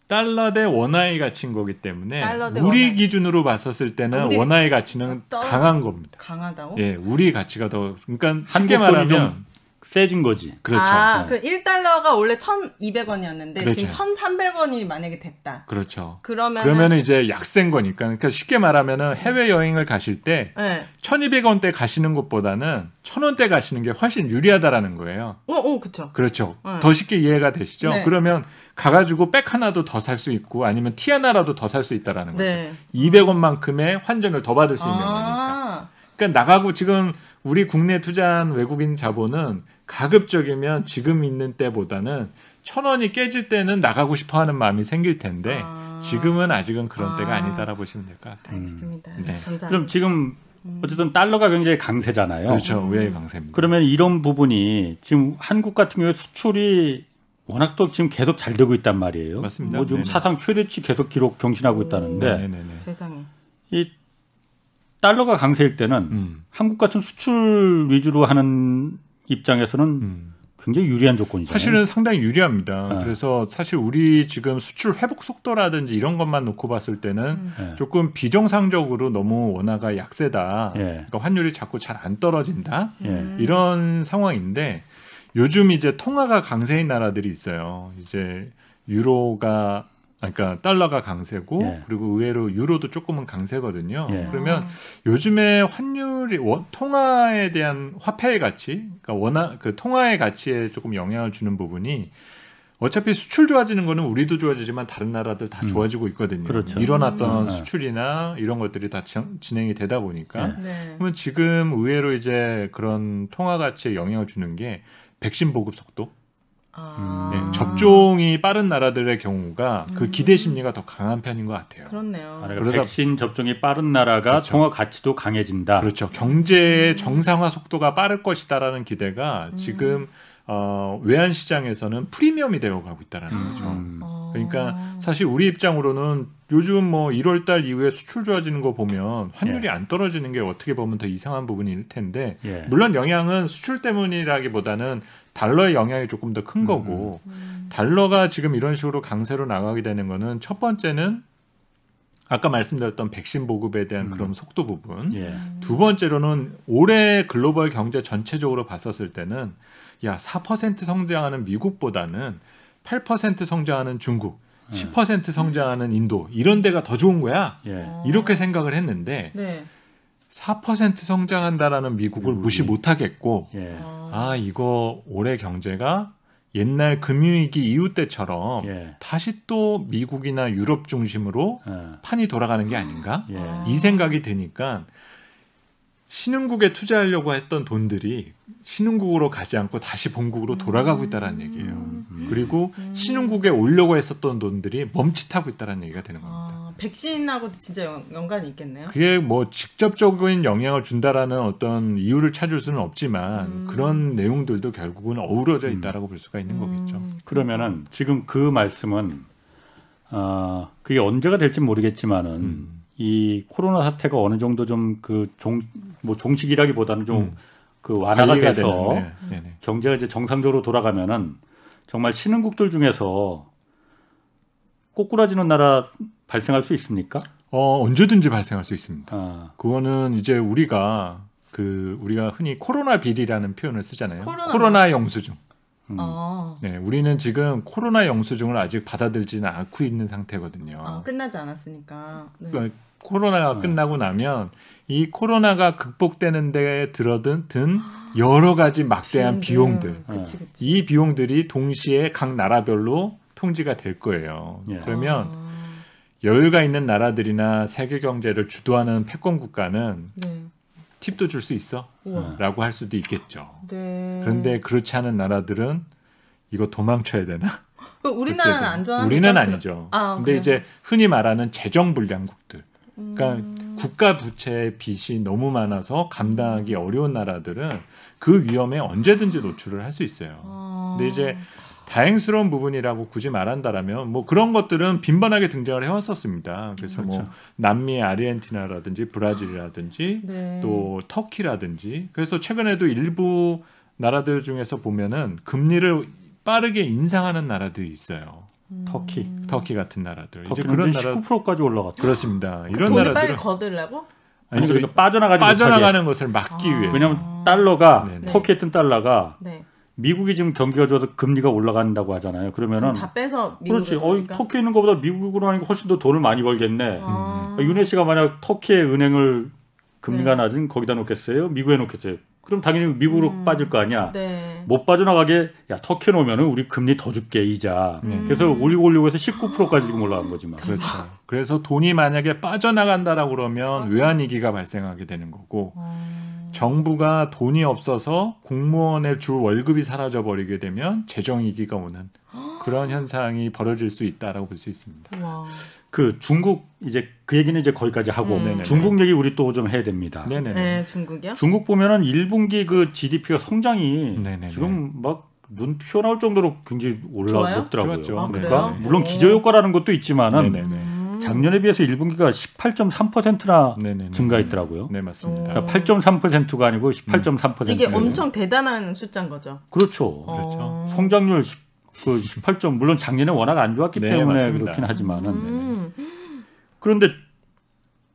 Speaker 2: 달러 대 원화의 가치인 거기 때문에 우리
Speaker 3: 원화.
Speaker 2: 기준으로 봤었을 때는 원화의 가치는 강한 겁니다.
Speaker 3: 강하다고?
Speaker 2: 예, 우리 가치가 더 그러니까 쉽게
Speaker 1: 한국 돈이
Speaker 2: 말하면
Speaker 1: 좀 세진 거지.
Speaker 2: 그렇죠.
Speaker 3: 그 1달러가 원래 1,200원이었는데
Speaker 2: 그렇죠.
Speaker 3: 지금 1,300원이 만약에 됐다.
Speaker 2: 그렇죠.
Speaker 3: 그러면은
Speaker 2: 이제 약센 거니까. 그러니까 쉽게 말하면은 해외 여행을 가실 때 1,200원대 가시는 것보다는 1,000원대 가시는 게 훨씬 유리하다라는 거예요.
Speaker 3: 그렇죠.
Speaker 2: 그렇죠. 더 쉽게 이해가 되시죠?
Speaker 3: 네.
Speaker 2: 그러면 가가지고 백 하나도 더 살 수 있고 아니면 티 하나라도 더 살 수 있다라는 거죠.
Speaker 3: 네.
Speaker 2: 200원만큼의 환전을 더 받을 수 있는 거니까. 그러니까 나가고 지금 우리 국내 투자한 외국인 자본은 가급적이면 지금 있는 때보다는 1,000원이 깨질 때는 나가고 싶어하는 마음이 생길 텐데 지금은 아직은 그런 때가 아니다라 보시면 될 것 같아요.
Speaker 3: 알겠습니다.
Speaker 2: 네.
Speaker 3: 감사합니다.
Speaker 1: 그럼 지금 어쨌든 달러가 굉장히 강세잖아요.
Speaker 2: 그렇죠. 외의 강세입니다.
Speaker 1: 그러면 이런 부분이 지금 한국 같은 경우에 수출이 워낙 또 지금 계속 잘 되고 있단 말이에요.
Speaker 2: 맞습니다.
Speaker 1: 뭐 지금
Speaker 2: 네네.
Speaker 1: 사상 최대치 계속 기록 경신하고 있다는데
Speaker 2: 네네네.
Speaker 3: 세상에.
Speaker 1: 이 달러가 강세일 때는 한국 같은 수출 위주로 하는 입장에서는 굉장히 유리한 조건이잖아요.
Speaker 2: 사실은 상당히 유리합니다. 그래서 사실 우리 지금 수출 회복 속도라든지 이런 것만 놓고 봤을 때는 조금 비정상적으로 너무 원화가 약세다. 그러니까 환율이 자꾸 잘 안 떨어진다. 이런 상황인데 요즘 이제 통화가 강세인 나라들이 있어요. 이제 유로가 그러니까 달러가 강세고 그리고 의외로 유로도 조금은 강세거든요. 그러면 요즘에 환율이 통화에 대한 화폐의 가치, 그러니까 원화 그 통화의 가치에 조금 영향을 주는 부분이 어차피 수출 좋아지는 거는 우리도 좋아지지만 다른 나라들 다 좋아지고 있거든요.
Speaker 1: 그렇죠.
Speaker 2: 일어났던 수출이나 이런 것들이 다 진행이 되다 보니까 그러면 지금 의외로 이제 그런 통화 가치에 영향을 주는 게 백신 보급 속도. 접종이 빠른 나라들의 경우가 그 기대 심리가 더 강한 편인 것 같아요.
Speaker 3: 그렇네요.
Speaker 1: 그러니까 백신 접종이 빠른 나라가
Speaker 2: 그렇죠.
Speaker 1: 통화 가치도 강해진다.
Speaker 2: 그렇죠. 경제의 정상화 속도가 빠를 것이다라는 기대가 지금 외환 시장에서는 프리미엄이 되어가고 있다는 거죠. 그러니까 사실 우리 입장으로는 요즘 뭐 1월달 이후에 수출 좋아지는 거 보면 환율이 안 떨어지는 게 어떻게 보면 더 이상한 부분일 텐데 물론 영향은 수출 때문이라기보다는 달러의 영향이 조금 더 큰 거고 달러가 지금 이런 식으로 강세로 나가게 되는 거는 첫 번째는 아까 말씀드렸던 백신 보급에 대한 그런 속도 부분 두 번째로는 올해 글로벌 경제 전체적으로 봤었을 때는 4% 성장하는 미국보다는 8% 성장하는 중국 10% 성장하는 인도 이런 데가 더 좋은 거야 이렇게 생각을 했는데 4% 성장한다라는 미국을 무시 못하겠고 이거 올해 경제가 옛날 금융위기 이후 때처럼 다시 또 미국이나 유럽 중심으로 판이 돌아가는 게 아닌가 이 생각이 드니까 신흥국에 투자하려고 했던 돈들이 신흥국으로 가지 않고 다시 본국으로 돌아가고 있다는 얘기예요. 그리고 신흥국에 오려고 했었던 돈들이 멈칫하고 있다는 얘기가 되는 겁니다.
Speaker 3: 백신하고도 진짜 연관이 있겠네요.
Speaker 2: 그게 뭐 직접적인 영향을 준다라는 어떤 이유를 찾을 수는 없지만 그런 내용들도 결국은 어우러져 있다라고 볼 수가 있는 거겠죠.
Speaker 1: 그러면은 지금 그 말씀은 그게 언제가 될지 모르겠지만은 이 코로나 사태가 어느 정도 좀 그 종식이라기보다는 좀 그 완화가 돼서 경제가 이제 정상적으로 돌아가면은 정말 신흥국들 중에서 꼬꾸라지는 나라 발생할 수 있습니까?
Speaker 2: 언제든지 발생할 수 있습니다. 그거는 이제 우리가 흔히 코로나 비리라는 표현을 쓰잖아요. 코로나 영수증. 우리는 지금 코로나 영수증을 아직 받아들지는 않고 있는 상태거든요.
Speaker 3: 끝나지 않았으니까.
Speaker 2: 그러니까 코로나가 끝나고 나면 이 코로나가 극복되는 데 든 여러 가지 막대한 비용들.
Speaker 3: 그치.
Speaker 2: 이 비용들이 동시에 각 나라별로 통지가 될 거예요. 그러면 여유가 있는 나라들이나 세계 경제를 주도하는 패권 국가는 팁도 줄 수 있어? 라고 할 수도 있겠죠. 그런데 그렇지 않은 나라들은 이거 도망쳐야 되나?
Speaker 3: 우리나라는 안전합니까?
Speaker 2: 우리는 아니죠. 근데 이제 흔히 말하는 재정 불량국들. 그러니까 국가 부채 빚이 너무 많아서 감당하기 어려운 나라들은 그 위험에 언제든지 노출을 할 수 있어요. 근데 이제 다행스러운 부분이라고 굳이 말한다라면 뭐 그런 것들은 빈번하게 등장을 해왔었습니다. 그래서 뭐 남미 아르헨티나라든지 브라질이라든지 또 터키라든지 그래서 최근에도 일부 나라들 중에서 보면은 금리를 빠르게 인상하는 나라들이 있어요. 터키 같은 나라들.
Speaker 1: 이제 그런 나라 19%까지 올라갔다.
Speaker 2: 그렇습니다.
Speaker 3: 이런 돈을 나라들은 빨리 거두려고?
Speaker 1: 아니 그러니까 빠져나가는
Speaker 2: 것을 막기 위해.
Speaker 1: 왜냐하면 달러가 터키에 있던 달러가 미국이 지금 경기가 좋아서 금리가 올라간다고 하잖아요. 그러면은
Speaker 3: 다 빼서 미국으로
Speaker 1: 그렇지. 터키에 있는 것보다 미국으로 하니까 훨씬 더 돈을 많이 벌겠네. 윤혜 씨가 만약 터키의 은행을 금리가 낮은 거기다 놓겠어요? 미국에 놓겠어요? 그럼 당연히 미국으로 빠질 거 아니야.
Speaker 3: 네.
Speaker 1: 못 빠져나가게 야 터키에 놓으면은 우리 금리 더 줄게 이자. 그래서 올리고 해서 19%까지 지금 올라간 거지만.
Speaker 2: 그렇죠. 그래서 돈이 만약에 빠져나간다라고 그러면 외환위기가 발생하게 되는 거고 정부가 돈이 없어서 공무원의 주 월급이 사라져 버리게 되면 재정위기가 오는 그런 현상이 벌어질 수 있다라고 볼 수 있습니다.
Speaker 3: 와.
Speaker 1: 그 중국 이제 그 얘기는 이제 거기까지 하고 중국 얘기 우리 또 좀 해야 됩니다.
Speaker 3: 네, 중국이요?
Speaker 1: 중국 보면은 1분기 그 GDP가 성장이
Speaker 2: 네네네.
Speaker 1: 지금 막 눈 튀어나올 정도로 굉장히 높더라고요.
Speaker 3: 아,
Speaker 1: 그러니까 물론 기저효과라는 것도 있지만은 작년에 비해서 1분기가 18.3%나 증가했더라고요.
Speaker 2: 네, 맞습니다.
Speaker 1: 그러니까 8.3%가 아니고 18.3%.
Speaker 3: 이게 엄청 대단한 숫자인 거죠.
Speaker 1: 그렇죠.
Speaker 2: 그렇죠.
Speaker 1: 성장률 18점 물론 작년에 워낙 안 좋았기 때문에
Speaker 2: 맞습니다.
Speaker 1: 그렇긴 하지만은 그런데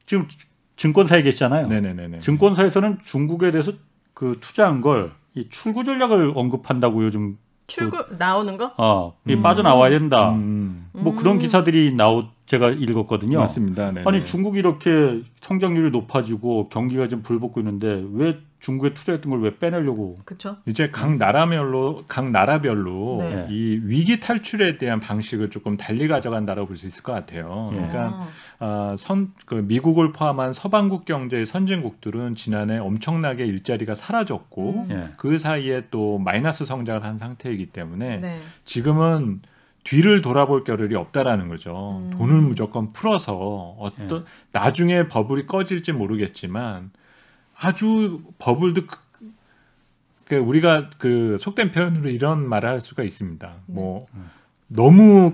Speaker 1: 지금 증권사에 계시잖아요.
Speaker 2: 네네네.
Speaker 1: 증권사에서는 중국에 대해서 그 투자한 걸 이 출구 전략을 언급한다고 요즘
Speaker 3: 나오는 거?
Speaker 1: 이 빠져나와야 된다. 뭐 그런 기사들이 제가 읽었거든요.
Speaker 2: 맞습니다. 네네.
Speaker 1: 아니 중국이 이렇게 성장률이 높아지고 경기가 좀 불붙고 있는데 왜 중국에 투자했던 걸 왜 빼내려고?
Speaker 3: 그렇죠.
Speaker 2: 이제 각 나라별로
Speaker 3: 네.
Speaker 2: 이 위기 탈출에 대한 방식을 조금 달리 가져간다라고 볼 수 있을 것 같아요. 그러니까 그 미국을 포함한 서방국 경제의 선진국들은 지난해 엄청나게 일자리가 사라졌고 그 사이에 또 마이너스 성장을 한 상태이기 때문에 지금은 뒤를 돌아볼 겨를이 없다라는 거죠. 돈을 무조건 풀어서 나중에 버블이 꺼질지 모르겠지만 아주 버블도 우리가 그 속된 표현으로 이런 말을 할 수가 있습니다. 뭐 너무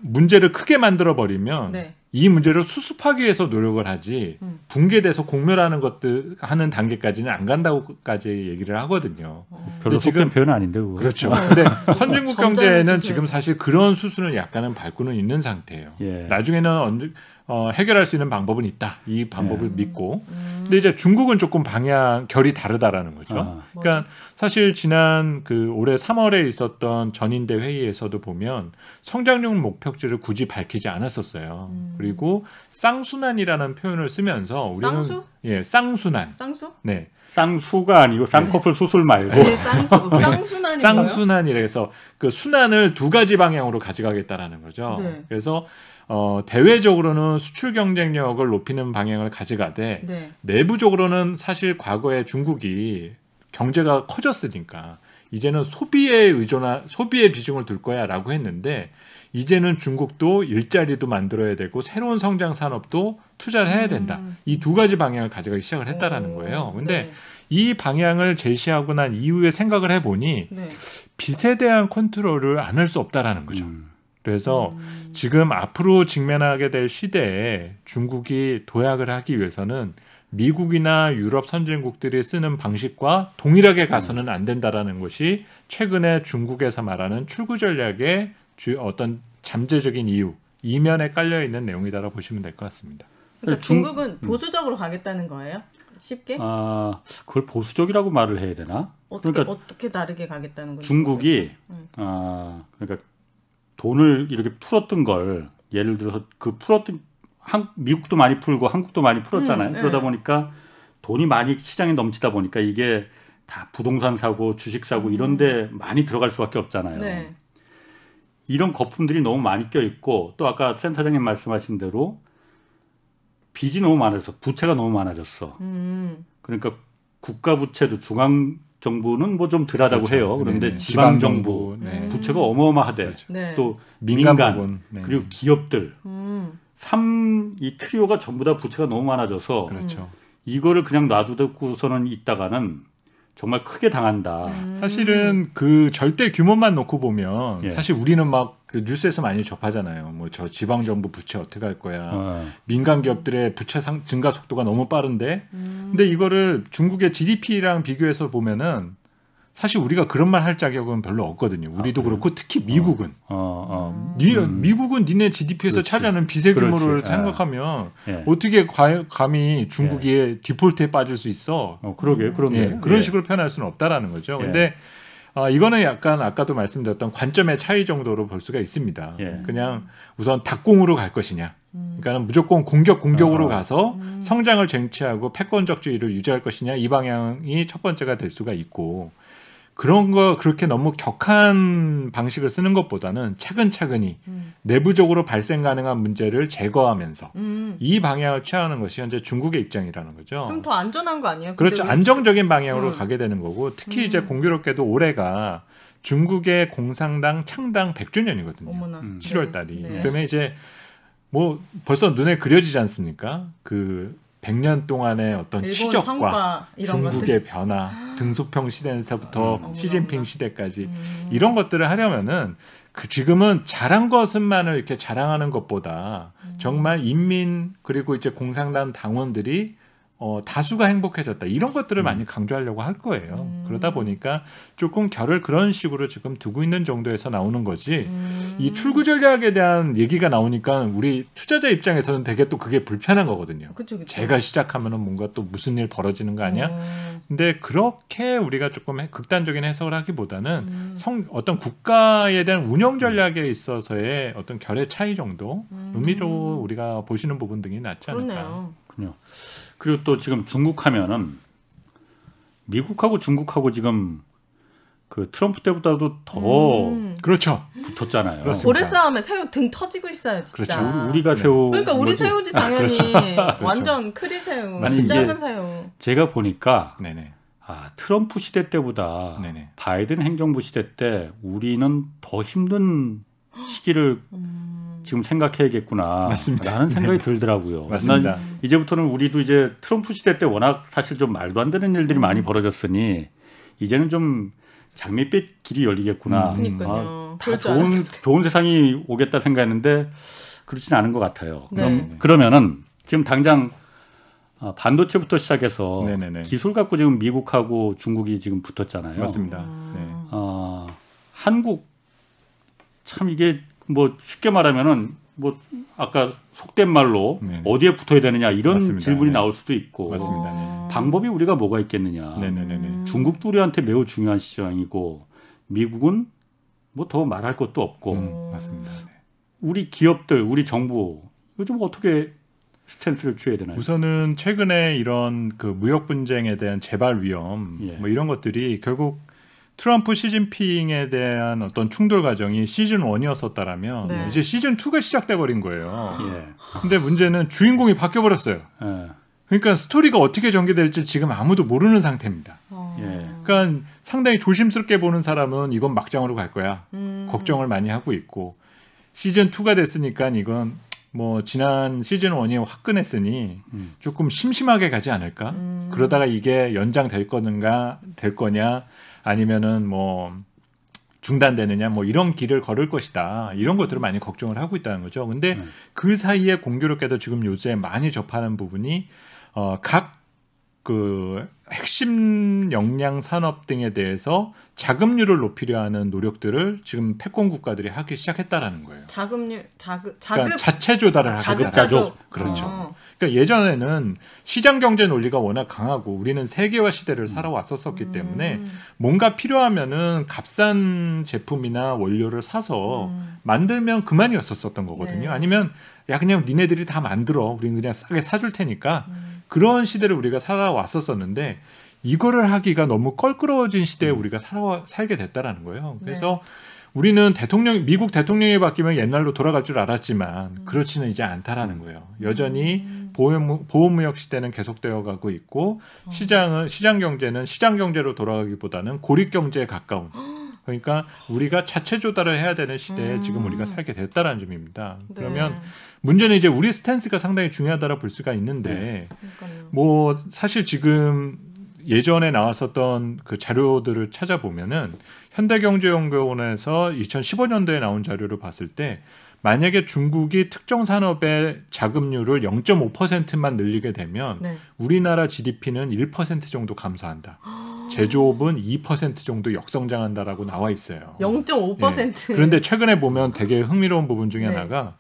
Speaker 2: 문제를 크게 만들어 버리면 이 문제를 수습하기 위해서 노력을 하지 붕괴돼서 공멸하는 것들 하는 단계까지는 안 간다고까지 얘기를 하거든요.
Speaker 1: 별로 속된 표현은 아닌데 그거.
Speaker 2: 그렇죠. 근데 선진국 경제는 지금 사실 그런 수순을 약간은 밟고는 있는 상태예요. 나중에는 해결할 수 있는 방법은 있다. 이 방법을 믿고. 근데 이제 중국은 조금 결이 다르다라는 거죠. 그러니까 사실 지난 올해 3월에 있었던 전인대 회의에서도 보면 성장률 목표치를 굳이 밝히지 않았었어요. 그리고 쌍순환이라는 표현을 쓰면서 우리는 쌍순환.
Speaker 3: 쌍수?
Speaker 2: 네.
Speaker 1: 쌍수가 아니고 쌍꺼풀 수술 말고.
Speaker 3: 쌍순환이.
Speaker 2: 쌍순환이라서 그 순환을 두 가지 방향으로 가져가겠다라는 거죠. 그래서 대외적으로는 수출 경쟁력을 높이는 방향을 가져가되 내부적으로는 사실 과거에 중국이 경제가 커졌으니까 이제는 소비에 비중을 둘 거야라고 했는데 이제는 중국도 일자리도 만들어야 되고 새로운 성장 산업도 투자를 해야 된다. 이 두 가지 방향을 가져가기 시작을 했다라는 거예요. 근데 이 방향을 제시하고 난 이후에 생각을 해보니 빚에 대한 컨트롤을 안 할 수 없다라는 거죠. 그래서 지금 앞으로 직면하게 될 시대에 중국이 도약을 하기 위해서는 미국이나 유럽 선진국들이 쓰는 방식과 동일하게 가서는 안 된다라는 것이 최근에 중국에서 말하는 출구 전략의 어떤 잠재적인 이면에 깔려 있는 내용이다라고 보시면 될 것 같습니다.
Speaker 3: 그러니까 중국은 보수적으로 가겠다는 거예요? 쉽게?
Speaker 1: 그걸 보수적이라고 말을 해야 되나?
Speaker 3: 어떻게 다르게 가겠다는 거죠?
Speaker 1: 중국이 그러니까 돈을 이렇게 풀었던 걸 예를 들어서 미국도 많이 풀고 한국도 많이 풀었잖아요. 그러다 보니까 돈이 많이 시장에 넘치다 보니까 이게 다 부동산 사고 주식 사고 이런 데 많이 들어갈 수밖에 없잖아요. 이런 거품들이 너무 많이 껴있고 또 아까 센터장님 말씀하신 대로 빚이 너무 많아서 부채가 너무 많아졌어. 그러니까 국가 부채도 중앙 정부는 뭐 좀 덜하다고 해요. 그런데 지방 정부 부채가 어마어마하대. 또 민간 그리고 기업들 이 트리오가 전부 다 부채가 너무 많아져서 이거를 그냥 놔두고서는 있다가는 정말 크게 당한다.
Speaker 2: 사실은 그 절대 규모만 놓고 보면 사실 우리는 막 그 뉴스에서 많이 접하잖아요. 뭐 저 지방 정부 부채 어떻게 할 거야. 민간 기업들의 부채 증가 속도가 너무 빠른데. 근데 이거를 중국의 GDP랑 비교해서 보면은 사실 우리가 그런 말 할 자격은 별로 없거든요. 우리도 그렇고 특히 미국은. 미국은 니네 GDP에서 차지하는 빚의 규모를 생각하면 어떻게 감히 중국이 디폴트에 빠질 수 있어?
Speaker 1: 그러네.
Speaker 2: 그런 식으로 표현할 수는 없다라는 거죠. 근데 이거는 약간 아까도 말씀드렸던 관점의 차이 정도로 볼 수가 있습니다.
Speaker 1: 예.
Speaker 2: 그냥 우선 닭공으로 갈 것이냐. 그러니까 무조건 공격으로 가서 성장을 쟁취하고 패권적주의를 유지할 것이냐. 이 방향이 첫 번째가 될 수가 있고 그런 거 그렇게 너무 격한 방식을 쓰는 것보다는 차근차근히 내부적으로 발생 가능한 문제를 제거하면서 이 방향을 취하는 것이 현재 중국의 입장이라는 거죠.
Speaker 3: 그럼 더 안전한 거 아니에요?
Speaker 2: 그렇죠. 안정적인 방향으로 가게 되는 거고 특히 이제 공교롭게도 올해가 중국의 공산당 창당 100주년이거든요.
Speaker 3: 어머나.
Speaker 2: 7월 달이.
Speaker 3: 네.
Speaker 2: 그러면 이제 뭐 벌써 눈에 그려지지 않습니까? 그 100년 동안의 어떤 치적과 중국의 변화, 등소평 시대에서부터 시진핑 시대까지 이런 것들을 하려면은 지금은 잘한 것만을 이렇게 자랑하는 것보다 정말 인민 그리고 이제 공산당 당원들이 다수가 행복해졌다 이런 것들을 많이 강조하려고 할 거예요. 그러다 보니까 조금 결을 그런 식으로 지금 두고 있는 정도에서 나오는 거지. 이 출구 전략에 대한 얘기가 나오니까 우리 투자자 입장에서는 되게 또 그게 불편한 거거든요.
Speaker 3: 그쵸.
Speaker 2: 제가 시작하면은 뭔가 또 무슨 일 벌어지는 거 아니야? 근데 그렇게 우리가 조금 극단적인 해석을 하기보다는 어떤 국가에 대한 운영 전략에 있어서의 어떤 결의 차이 정도 의미로 우리가 보시는 부분 등이 낫지 않을까.
Speaker 1: 그렇군요. 그리고 또 지금 중국 하면은 미국하고 중국하고 지금 그 트럼프 때보다도 더
Speaker 2: 그렇죠.
Speaker 1: 붙었잖아요.
Speaker 3: 고래 싸움에 새우 등 터지고 있어요, 진짜.
Speaker 1: 그렇죠. 우리가 새우.
Speaker 3: 그러니까 우리
Speaker 1: 뭐지?
Speaker 3: 새우지 당연히.
Speaker 2: 그렇죠.
Speaker 3: 완전 크리 새우,
Speaker 1: 아니,
Speaker 3: 작은 새우.
Speaker 1: 제가 보니까
Speaker 2: 네네.
Speaker 1: 트럼프 시대 때보다
Speaker 2: 네네.
Speaker 1: 바이든 행정부 시대 때 우리는 더 힘든 시기를 지금 생각해야겠구나.
Speaker 2: 맞습니다.
Speaker 1: 라는 생각이 들더라고요.
Speaker 2: 맞습니다.
Speaker 1: 이제부터는 우리도 이제 트럼프 시대 때 워낙 사실 좀 말도 안 되는 일들이 많이 벌어졌으니 이제는 좀 장밋빛 길이 열리겠구나.
Speaker 3: 그러니까요.
Speaker 1: 다 좋은 세상이 오겠다 생각했는데 그렇지는 않은 것 같아요.
Speaker 3: 네.
Speaker 1: 그러면은 지금 당장 반도체부터 시작해서
Speaker 2: 네네네.
Speaker 1: 기술 갖고 지금 미국하고 중국이 지금 붙었잖아요.
Speaker 2: 맞습니다. 네.
Speaker 1: 한국 참 이게 뭐 쉽게 말하면은 뭐 아까 속된 말로
Speaker 2: 네.
Speaker 1: 어디에 붙어야 되느냐 이런
Speaker 2: 맞습니다.
Speaker 1: 질문이
Speaker 2: 네.
Speaker 1: 나올 수도 있고
Speaker 2: 맞습니다. 네.
Speaker 1: 방법이 우리가 뭐가 있겠느냐.
Speaker 2: 네네네.
Speaker 1: 중국도 우리한테 매우 중요한 시장이고 미국은 뭐 더 말할 것도 없고
Speaker 2: 맞습니다. 네.
Speaker 1: 우리 기업들, 우리 정부 요즘 어떻게 스탠스를 취해야 되나요?
Speaker 2: 우선은 최근에 이런 그 무역 분쟁에 대한 재발 위험 뭐 이런 것들이 결국 트럼프 시진핑에 대한 어떤 충돌 과정이 시즌 1이었었다라면
Speaker 3: 네.
Speaker 2: 이제 시즌 2가 시작돼 버린 거예요.
Speaker 1: 예.
Speaker 2: 근데 문제는 주인공이 바뀌어 버렸어요.
Speaker 1: 예.
Speaker 2: 그러니까 스토리가 어떻게 전개될지 지금 아무도 모르는 상태입니다.
Speaker 1: 예.
Speaker 2: 그러니까 상당히 조심스럽게 보는 사람은 이건 막장으로 갈 거야. 걱정을 많이 하고 있고 시즌 2가 됐으니까 이건 뭐 지난 시즌 1이 화끈했으니 조금 심심하게 가지 않을까? 그러다가 이게 연장될 거냐 아니면은 뭐 중단되느냐 뭐 이런 길을 걸을 것이다. 이런 것들을 많이 걱정을 하고 있다는 거죠. 근데 그 사이에 공교롭게도 지금 요새 많이 접하는 부분이 각 그 핵심 역량 산업 등에 대해서 자금률을 높이려 하는 노력들을 지금 패권 국가들이 하기 시작했다라는 거예요.
Speaker 3: 그러니까
Speaker 2: 자체 조달을 하겠다. 그렇죠. 그러니까 예전에는 시장 경제 논리가 워낙 강하고 우리는 세계화 시대를 살아왔었기 때문에 뭔가 필요하면은 값싼 제품이나 원료를 사서 만들면 그만이었었던 거거든요.
Speaker 3: 네.
Speaker 2: 아니면 야 그냥 니네들이 다 만들어. 우리는 그냥 싸게 사줄 테니까 그런 시대를 우리가 살아왔었는데 이거를 하기가 너무 껄끄러워진 시대에 우리가 살게 됐다라는 거예요. 그래서 우리는 미국 대통령이 바뀌면 옛날로 돌아갈 줄 알았지만 그렇지는 이제 않다라는 거예요. 여전히 보호무역 시대는 계속되어 가고 있고 시장 경제는 시장 경제로 돌아가기보다는 고립 경제에 가까운. 그러니까 우리가 자체 조달을 해야 되는 시대에 지금 우리가 살게 됐다라는 점입니다. 그러면 문제는 이제 우리 스탠스가 상당히 중요하다라 볼 수가 있는데 뭐 사실 지금 예전에 나왔었던 그 자료들을 찾아보면은 현대경제연구원에서 2015년도에 나온 자료를 봤을 때 만약에 중국이 특정 산업의 자금률을 0.5%만 늘리게 되면 우리나라 GDP는 1% 정도 감소한다. 제조업은 2% 정도 역성장한다라고 나와 있어요.
Speaker 3: 0.5%.
Speaker 2: 그런데 최근에 보면 되게 흥미로운 부분 중에 하나가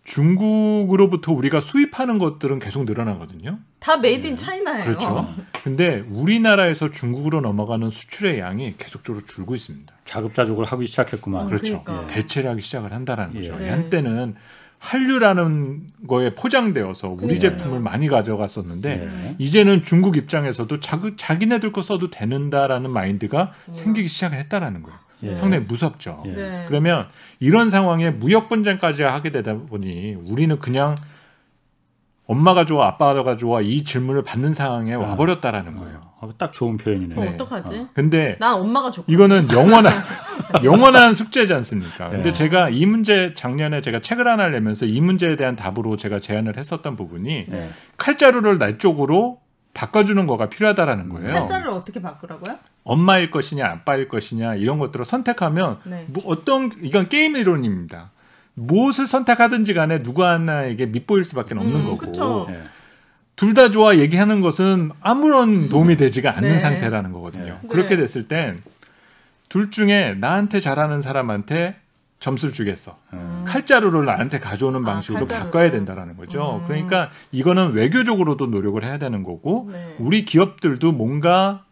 Speaker 2: 중국으로부터 우리가 수입하는 것들은 계속 늘어나거든요.
Speaker 3: 다 메이드 인 차이나예요.
Speaker 2: 그렇죠. 근데 우리나라에서 중국으로 넘어가는 수출의 양이 계속적으로 줄고 있습니다.
Speaker 1: 자급자족을 하기 시작했구만.
Speaker 2: 그렇죠.
Speaker 3: 그러니까.
Speaker 2: 대체를 하기 시작을 한다라는 거죠.
Speaker 3: 네.
Speaker 2: 한때는 한류라는 거에 포장되어서 우리 제품을 많이 가져갔었는데 이제는 중국 입장에서도 자기네들 거 써도 되는다라는 마인드가 생기기 시작을 했다라는 거예요. 상당히 무섭죠.
Speaker 3: 네.
Speaker 2: 그러면 이런 상황에 무역 분쟁까지 하게 되다 보니 우리는 그냥 엄마가 좋아 아빠가 좋아 이 질문을 받는 상황에 와버렸다라는 거예요.
Speaker 1: 딱 좋은 표현이네.
Speaker 3: 어떡하지?
Speaker 2: 근데
Speaker 3: 난 엄마가 좋고.
Speaker 2: 이거는 영원한 숙제지 않습니까? 근데 제가 이 문제 작년에 제가 책을 하나 내면서 이 문제에 대한 답으로 제가 제안을 했었던 부분이 칼자루를 내 쪽으로 바꿔주는 거가 필요하다라는 거예요.
Speaker 3: 칼자루를 어떻게 바꾸라고요?
Speaker 2: 엄마일 것이냐 아빠일 것이냐 이런 것들을 선택하면 이건 게임 이론입니다. 무엇을 선택하든지 간에 누구 하나에게 밉보일 수밖에 없는 거고 둘 다 좋아 얘기하는 것은 아무런 도움이 되지가 않는 상태라는 거거든요. 그렇게 됐을 땐 둘 중에 나한테 잘하는 사람한테 점수를 주겠어. 칼자루를 나한테 가져오는 방식으로 바꿔야 된다라는 거죠. 그러니까 이거는 외교적으로도 노력을 해야 되는 거고 우리 기업들도 뭔가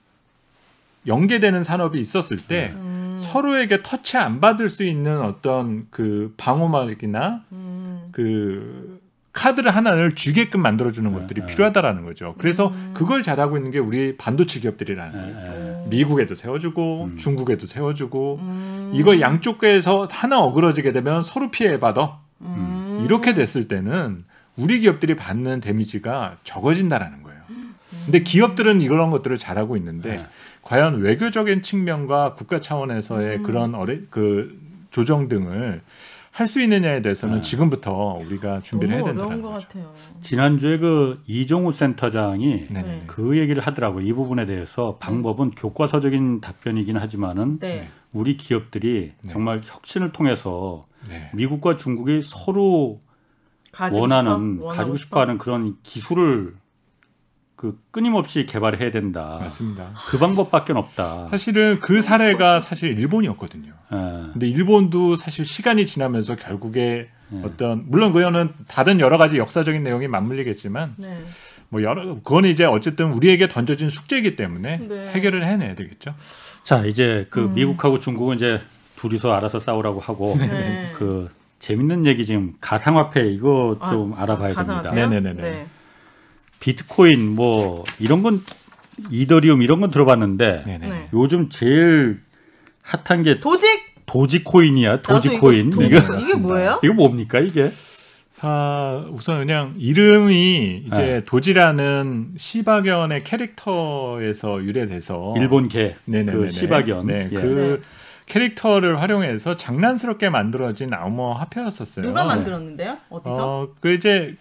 Speaker 2: 연계되는 산업이 있었을 때 서로에게 터치 안 받을 수 있는 어떤 그 방어막이나 그 카드를 하나를 주게끔 만들어주는 것들이 필요하다라는 거죠. 그래서 그걸 잘하고 있는 게 우리 반도체 기업들이라는 거예요. 미국에도 세워주고 중국에도 세워주고 이거 양쪽에서 하나 어그러지게 되면 서로 피해받아. 이렇게 됐을 때는 우리 기업들이 받는 데미지가 적어진다라는 거예요. 근데 기업들은 이런 것들을 잘하고 있는데 과연 외교적인 측면과 국가 차원에서의 그런 그 조정 등을 할 수 있느냐에 대해서는 지금부터 우리가 준비를 해야 된다는 거죠.
Speaker 3: 같아요.
Speaker 1: 지난주에 그 이종우 센터장이 그 얘기를 하더라고요. 이 부분에 대해서 방법은 교과서적인 답변이긴 하지만은 우리 기업들이 정말 혁신을 통해서 미국과 중국이 서로 가지고 싶어하는 그런 기술을 그 끊임없이 개발해야 된다.
Speaker 2: 맞습니다.
Speaker 1: 그 방법밖에 없다.
Speaker 2: 사실은 그 사례가 사실 일본이었거든요. 근데 일본도 사실 시간이 지나면서 결국에 어떤 물론 그거는 다른 여러 가지 역사적인 내용이 맞물리겠지만 뭐 그건 이제 어쨌든 우리에게 던져진 숙제이기 때문에 해결을 해내야 되겠죠.
Speaker 1: 자 이제 그 미국하고 중국은 이제 둘이서 알아서 싸우라고 하고 그 재밌는 얘기 지금 가상화폐 이거 좀 알아봐야 됩니다.
Speaker 2: 네네네.
Speaker 1: 비트코인 뭐 이런 건 이더리움 이런 건 들어봤는데 요즘 제일 핫한 게 도지코인이야. 도지코인.
Speaker 3: 이게 뭐예요?
Speaker 1: 이거 뭡니까 이게?
Speaker 2: 우선 그냥 이름이 이제 도지라는 시바견의 캐릭터에서 유래돼서
Speaker 1: 일본 그 시바견
Speaker 2: 그 캐릭터를 활용해서 장난스럽게 만들어진 암호화폐였었어요.
Speaker 3: 누가 만들었는데요? 어디서?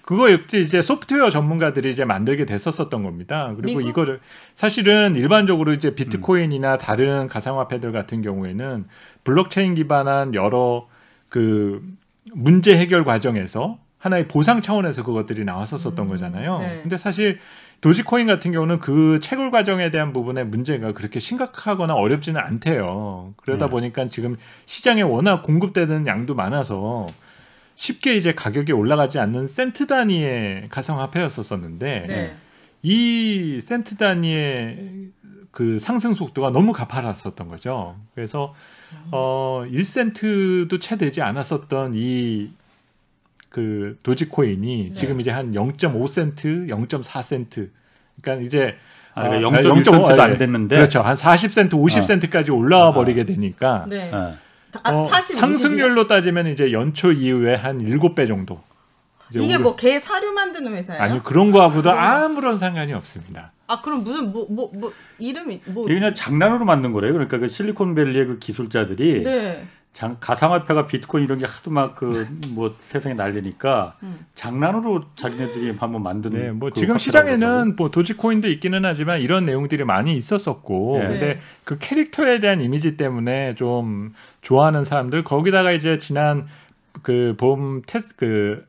Speaker 2: 그거 이제 소프트웨어 전문가들이 이제 만들게 됐었던 겁니다. 그리고
Speaker 3: 미국?
Speaker 2: 이거를 사실은 일반적으로 이제 비트코인이나 다른 가상화폐들 같은 경우에는 블록체인 기반한 여러 그 문제 해결 과정에서 하나의 보상 차원에서 그것들이 나왔었던 거잖아요. 근데 사실 도지코인 같은 경우는 그 채굴 과정에 대한 부분의 문제가 그렇게 심각하거나 어렵지는 않대요. 그러다 보니까 지금 시장에 워낙 공급되는 양도 많아서 쉽게 이제 가격이 올라가지 않는 센트 단위의 가상화폐였었는데 이 센트 단위의 그 상승 속도가 너무 가파랐었던 거죠. 그래서 1센트도 채 되지 않았었던 이 그 도지코인이 지금 이제 한 0.5센트, 0.4센트. 그러니까 이제
Speaker 1: 0.1센트도 안 됐는데
Speaker 2: 그렇죠. 한 40센트, 50센트까지 올라와 버리게 되니까 상승률로 따지면 이제 연초 이후에 한 7배 정도.
Speaker 3: 이게 뭐 개 사료 만드는 회사예요?
Speaker 2: 아니요. 그런 거하고도 아무런 상관이 없습니다.
Speaker 3: 그럼 무슨 뭐 이름이 뭐
Speaker 1: 이게 그냥 장난으로 만든 거래요. 그러니까 그 실리콘밸리의 그 기술자들이 가상화폐가 비트코인 이런 게 하도 막 그 뭐 세상에 날리니까 장난으로 자기네들이 한번 만든.
Speaker 2: 뭐 지금 시장에는 뭐 도지코인도 있기는 하지만 이런 내용들이 많이 있었었고, 근데 그 캐릭터에 대한 이미지 때문에 좀 좋아하는 사람들 거기다가 이제 지난 그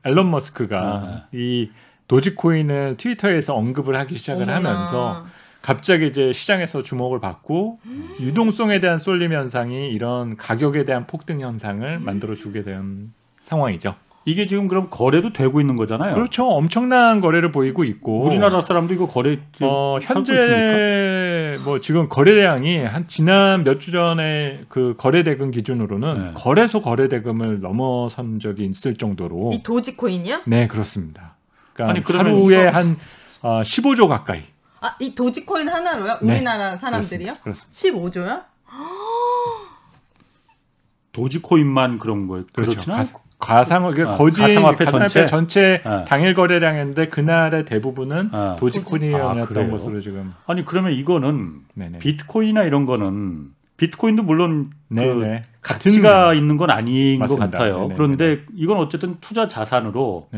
Speaker 2: 앨런 머스크가 이 도지코인을 트위터에서 언급을 하기 시작을 하면서. 갑자기 이제 시장에서 주목을 받고 유동성에 대한 쏠림 현상이 이런 가격에 대한 폭등 현상을 만들어주게 된 상황이죠.
Speaker 1: 이게 지금 그럼 거래도 되고 있는 거잖아요.
Speaker 2: 그렇죠. 엄청난 거래를 보이고 있고
Speaker 1: 우리나라 사람도 이거 거래
Speaker 2: 현재 뭐 지금 거래량이 한 지난 몇 주 전에 그 거래 대금 기준으로는 네. 거래소 거래 대금을 넘어선 적이 있을 정도로
Speaker 3: 이 도지코인이요?
Speaker 2: 네, 그렇습니다. 그러니까 아니, 하루에 한 15조 가까이.
Speaker 3: 아, 이 도지코인 하나로요? 네. 우리나라 사람들이요?
Speaker 2: 그렇습니다.
Speaker 3: 15조요?
Speaker 1: 도지코인만 그런 거예요.
Speaker 2: 그렇죠. 가상화폐 전체 당일 거래량인데 그날의 대부분은 도지코인이었던 것으로 지금.
Speaker 1: 아니 그러면 이거는 네네. 비트코인이나 이런 거는 비트코인도 물론 그 가치가 있는 건 아닌 맞습니다. 것 같아요. 네네네. 그런데 이건 어쨌든 투자 자산으로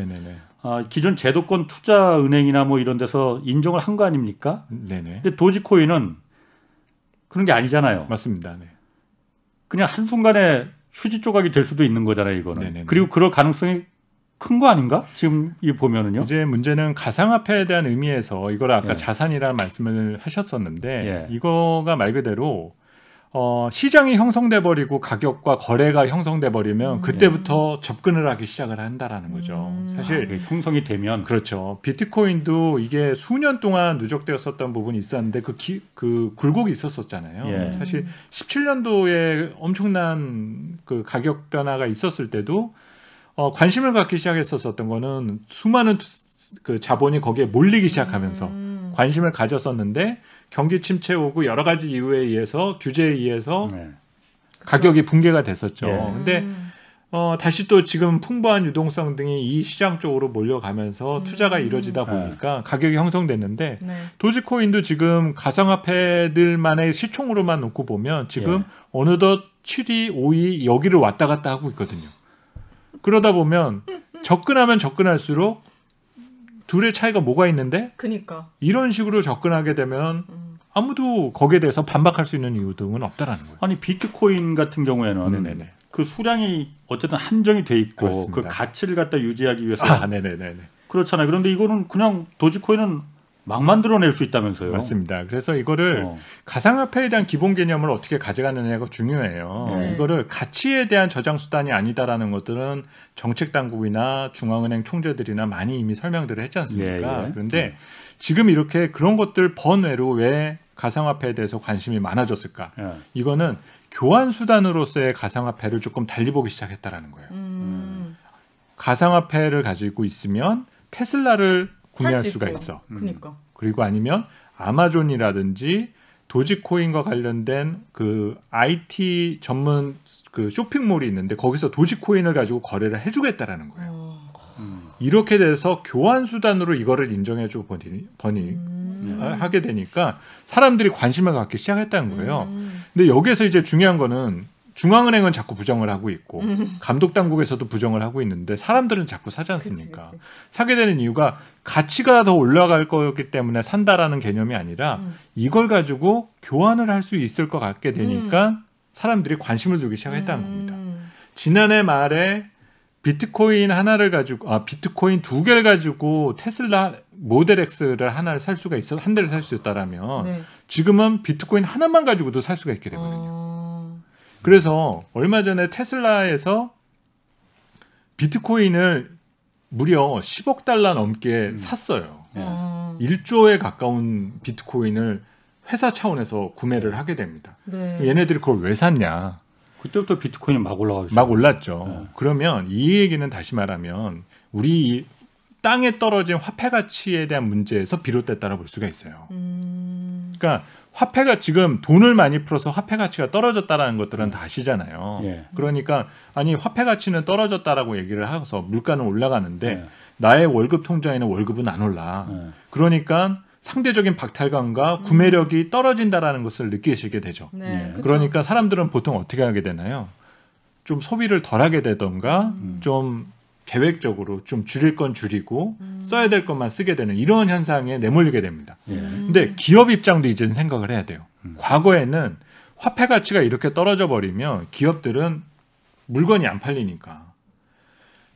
Speaker 1: 기존 제도권 투자은행이나 뭐 이런 데서 인정을 한 거 아닙니까?
Speaker 2: 네네.
Speaker 1: 근데 도지코인은 그런 게 아니잖아요.
Speaker 2: 맞습니다. 네.
Speaker 1: 그냥 한순간에 휴지 조각이 될 수도 있는 거잖아요, 이거는. 네네네. 그리고 그럴 가능성이 큰 거 아닌가? 지금 이 보면은요.
Speaker 2: 이제 문제는 가상화폐에 대한 의미에서 이걸 아까 자산이라는 말씀을 하셨었는데 이거가 말 그대로 시장이 형성돼 버리고 가격과 거래가 형성돼 버리면 그때부터 접근을 하기 시작을 한다라는 거죠. 사실
Speaker 1: 형성이 되면
Speaker 2: 그렇죠. 비트코인도 이게 수년 동안 누적되었었던 부분이 있었는데 그 굴곡이 있었었잖아요. 사실 17년도에 엄청난 그 가격 변화가 있었을 때도 관심을 갖기 시작했었던 거는 수많은 그 자본이 거기에 몰리기 시작하면서 관심을 가졌었는데 경기 침체 오고 여러 가지 이유에 의해서 규제에 의해서 가격이 붕괴가 됐었죠. 근데 다시 또 지금 풍부한 유동성 등이 이 시장 쪽으로 몰려가면서 투자가 이루어지다 보니까 가격이 형성됐는데 도지코인도 지금 가상화폐들만의 시총으로만 놓고 보면 지금 어느덧 7위, 5위 여기를 왔다 갔다 하고 있거든요. 그러다 보면 접근하면 접근할수록 둘의 차이가 뭐가 있는데?
Speaker 3: 그러니까
Speaker 2: 이런 식으로 접근하게 되면 아무도 거기에 대해서 반박할 수 있는 이유 등은 없다라는 거예요.
Speaker 1: 아니 비트코인 같은 경우에는 그 수량이 어쨌든 한정이 돼 있고 그렇습니다. 그 가치를 갖다 유지하기 위해서 그렇잖아요. 그런데 이거는 그냥 도지코인은 막 만들어낼 수 있다면서요.
Speaker 2: 맞습니다. 그래서 이거를 가상화폐에 대한 기본 개념을 어떻게 가져가느냐가 중요해요. 이거를 가치에 대한 저장 수단이 아니다라는 것들은 정책 당국이나 중앙은행 총재들이나 많이 이미 설명들을 했지 않습니까? 그런데 지금 이렇게 그런 것들 번외로 왜 가상화폐에 대해서 관심이 많아졌을까? 이거는 교환 수단으로서의 가상화폐를 조금 달리 보기 시작했다라는 거예요. 가상화폐를 가지고 있으면 테슬라를 구매할 수가 있어.
Speaker 3: 그러니까.
Speaker 2: 그리고 아니면 아마존이라든지 도지코인과 관련된 그 IT 전문 그 쇼핑몰이 있는데 거기서 도지코인을 가지고 거래를 해주겠다라는 거예요. 이렇게 돼서 교환 수단으로 이거를 인정해주고 하게 되니까 사람들이 관심을 갖기 시작했다는 거예요. 근데 여기서 이제 중요한 거는 중앙은행은 자꾸 부정을 하고 있고 감독 당국에서도 부정을 하고 있는데 사람들은 자꾸 사지 않습니까? 그치. 사게 되는 이유가 가치가 더 올라갈 거기 때문에 산다라는 개념이 아니라 이걸 가지고 교환을 할 수 있을 것 같게 되니까 사람들이 관심을 두기 시작했다는 겁니다. 지난해 말에 비트코인 하나를 가지고 비트코인 2개를 가지고 테슬라 모델 X를 하나를 살 수가 있어 한 대를 살 수 있다라면 지금은 비트코인 하나만 가지고도 살 수가 있게 되거든요. 그래서 얼마 전에 테슬라에서 비트코인을 무려 10억 달러 넘게 샀어요. 1조에 가까운 비트코인을 회사 차원에서 구매를 하게 됩니다. 얘네들이 그걸 왜 샀냐?
Speaker 1: 그때부터 비트코인이 막 올라가죠.
Speaker 2: 막 올랐죠. 그러면 이 얘기는 다시 말하면 우리 땅에 떨어진 화폐 가치에 대한 문제에서 비롯됐다고 볼 수가 있어요. 그러니까 화폐가 지금 돈을 많이 풀어서 화폐 가치가 떨어졌다라는 것들은 다 아시잖아요. 그러니까 아니 화폐 가치는 떨어졌다라고 얘기를 하고서 물가는 올라가는데 나의 월급 통장에는 월급은 안 올라. 그러니까 상대적인 박탈감과 구매력이 떨어진다라는 것을 느끼시게 되죠. 그러니까 사람들은 보통 어떻게 하게 되나요? 좀 소비를 덜하게 되던가 좀 계획적으로 좀 줄일 건 줄이고 써야 될 것만 쓰게 되는 이런 현상에 내몰리게 됩니다. 근데 기업 입장도 이제는 생각을 해야 돼요. 과거에는 화폐 가치가 이렇게 떨어져 버리면 기업들은 물건이 안 팔리니까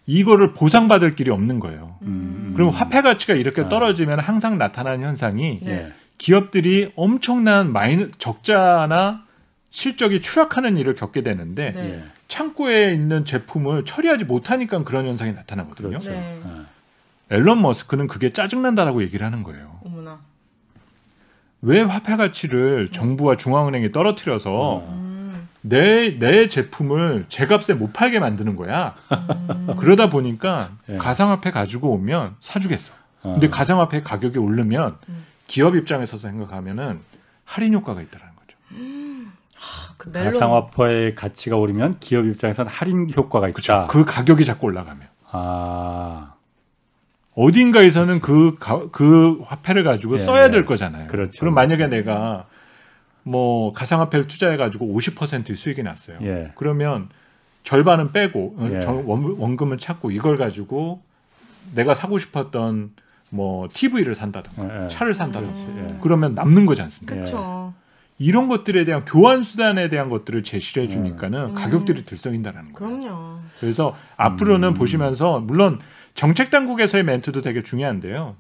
Speaker 2: 이거를 보상받을 길이 없는 거예요. 그리고 화폐 가치가 이렇게 떨어지면 항상 나타나는 현상이 기업들이 엄청난 적자나 실적이 추락하는 일을 겪게 되는데 창고에 있는 제품을 처리하지 못하니까 그런 현상이 나타나거든요.
Speaker 1: 그렇죠.
Speaker 3: 네.
Speaker 2: 앨런 머스크는 그게 짜증난다라고 얘기를 하는 거예요.
Speaker 3: 어머나.
Speaker 2: 왜 화폐 가치를 정부와 중앙은행이 떨어뜨려서 내 제품을 제값에 못 팔게 만드는 거야. 그러다 보니까 가상화폐 가지고 오면 사주겠어. 근데 가상화폐 가격이 오르면 기업 입장에서 생각하면은 할인 효과가 있다는 거죠.
Speaker 3: 그
Speaker 1: 가상화폐의 가치가 오르면 기업 입장에서는 할인 효과가 있다.
Speaker 2: 그렇죠. 그 가격이 자꾸 올라가면. 어딘가에서는 그 화폐를 가지고 써야 될 거잖아요.
Speaker 1: 그렇죠.
Speaker 2: 그럼 만약에 내가 뭐 가상화폐를 투자해가지고 50%의 수익이 났어요. 그러면 절반은 빼고 원금을 찾고 이걸 가지고 내가 사고 싶었던 뭐 TV를 산다든가 차를 산다든가 그러면 남는 거지 않습니까?
Speaker 3: 그렇죠.
Speaker 2: 이런 것들에 대한 교환 수단에 대한 것들을 제시를 해주니까는 가격들이 들썩인다라는 거예요.
Speaker 3: 그럼요.
Speaker 2: 그래서 앞으로는 보시면서 물론 정책 당국에서의 멘트도 되게 중요한데요.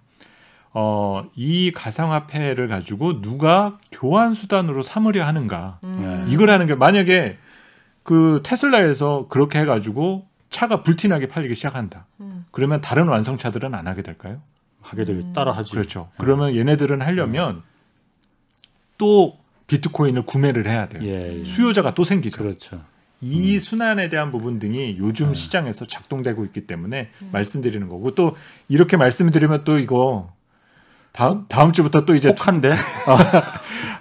Speaker 2: 이 가상화폐를 가지고 누가 교환 수단으로 삼으려 하는가 이걸 하는 게 만약에 그 테슬라에서 그렇게 해가지고 차가 불티나게 팔리기 시작한다. 그러면 다른 완성차들은 안 하게 될까요?
Speaker 1: 하게 되게 따라 하지.
Speaker 2: 그렇죠. 그러면 얘네들은 하려면 또 비트코인을 구매를 해야 돼요. 수요자가 또 생기죠.
Speaker 1: 그렇죠.
Speaker 2: 이 순환에 대한 부분 등이 요즘 시장에서 작동되고 있기 때문에 말씀드리는 거고 또 이렇게 말씀드리면 또 이거 다음 주부터 또 이제
Speaker 1: 혹한데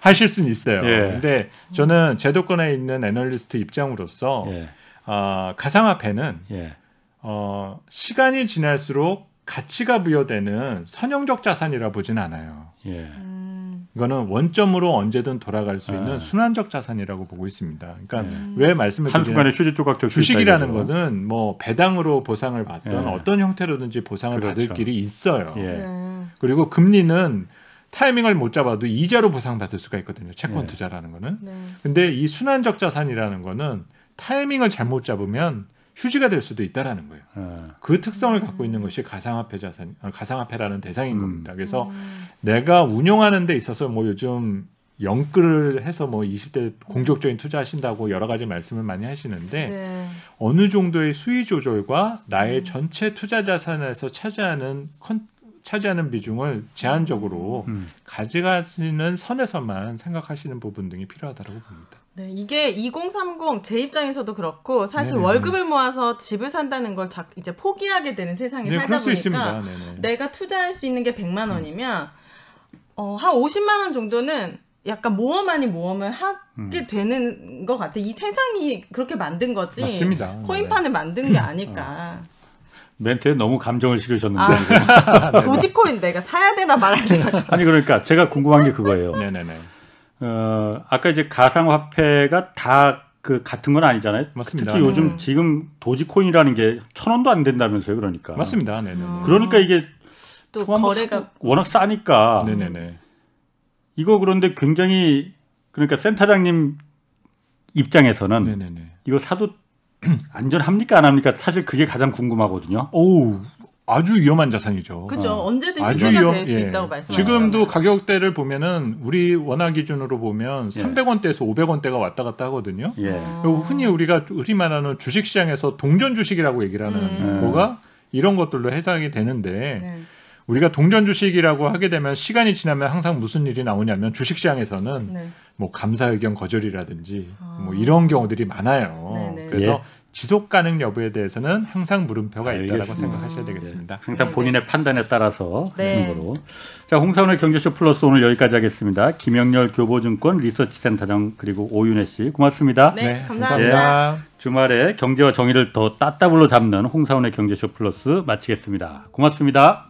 Speaker 2: 하실 수는 있어요. 근데 저는 제도권에 있는 애널리스트 입장으로서 가상화폐는 시간이 지날수록 가치가 부여되는 선형적 자산이라 보진 않아요. 이거는 원점으로 언제든 돌아갈 수 있는 순환적 자산이라고 보고 있습니다. 그러니까 왜 말씀을 드리냐면
Speaker 1: 한순간에 휴지 조각 될 수
Speaker 2: 주식이라는 것은 뭐 배당으로 보상을 받던 어떤 형태로든지 보상을 받을 길이 있어요. 그리고 금리는 타이밍을 못 잡아도 이자로 보상받을 수가 있거든요. 채권 투자라는 거는. 근데 이 순환적 자산이라는 거는 타이밍을 잘못 잡으면 휴지가 될 수도 있다라는 거예요. 그 특성을 갖고 있는 것이 가상화폐라는 대상인 겁니다. 그래서 내가 운용하는 데 있어서 뭐 요즘 영끌을 해서 뭐 20대 공격적인 투자하신다고 여러 가지 말씀을 많이 하시는데 어느 정도의 수위 조절과 나의 전체 투자 자산에서 차지하는 비중을 제한적으로 가져가시는 선에서만 생각하시는 부분 등이 필요하다고 봅니다.
Speaker 3: 네, 이게 2030 제 입장에서도 그렇고 사실 월급을 모아서 집을 산다는 걸 이제 포기하게 되는 세상에 살다 보니까 내가 투자할 수 있는 게 100만 원이면 한 50만 원 정도는 약간 모험 아닌 모험을 하게 되는 것 같아. 이 세상이 그렇게 만든 거지.
Speaker 2: 맞습니다.
Speaker 3: 코인판을 만든 게 아닐까.
Speaker 1: 멘트에 너무 감정을 실으셨는데.
Speaker 3: 도지코인 내가 사야 되나 말아야 되나.
Speaker 1: 아니 그러니까 제가 궁금한 게 그거예요.
Speaker 2: 네네네.
Speaker 1: 아까 이제 가상화폐가 다 그 같은 건 아니잖아요.
Speaker 2: 맞습니다.
Speaker 1: 특히 요즘 지금 도지코인이라는 게 1,000원도 안 된다면서요, 그러니까.
Speaker 2: 맞습니다. 네네.
Speaker 1: 그러니까 이게
Speaker 3: 또 거래가
Speaker 1: 워낙 싸니까.
Speaker 2: 네네네.
Speaker 1: 이거 그런데 굉장히 그러니까 센터장님 입장에서는
Speaker 2: 네네네.
Speaker 1: 이거 사도 안전합니까 안 합니까? 사실 그게 가장 궁금하거든요.
Speaker 2: 오, 아주 위험한 자산이죠.
Speaker 3: 그죠. 언제든지 피해가 될 수 있다고 말씀하셨잖아요.
Speaker 2: 지금도 가격대를 보면은 우리 원화 기준으로 보면 300원대에서 500원대가 왔다 갔다 하거든요. 그리고 흔히 우리가 흔히 말하는 주식시장에서 동전 주식이라고 얘기를 하는 거가 이런 것들로 해당이 되는데 우리가 동전 주식이라고 하게 되면 시간이 지나면 항상 무슨 일이 나오냐면 주식시장에서는 뭐 감사 의견 거절이라든지 뭐 이런 경우들이 많아요. 그래서 지속 가능 여부에 대해서는 항상 물음표가 있다라고 생각하셔야 되겠습니다.
Speaker 1: 항상 본인의 판단에 따라서 하는 거로. 자, 홍사원의 경제쇼 플러스 오늘 여기까지 하겠습니다. 김영렬 교보증권 리서치센터장 그리고 오윤혜 씨 고맙습니다.
Speaker 3: 네, 감사합니다.
Speaker 1: 주말에 경제와 정의를 더 따따블로 잡는 홍사원의 경제쇼 플러스 마치겠습니다. 고맙습니다.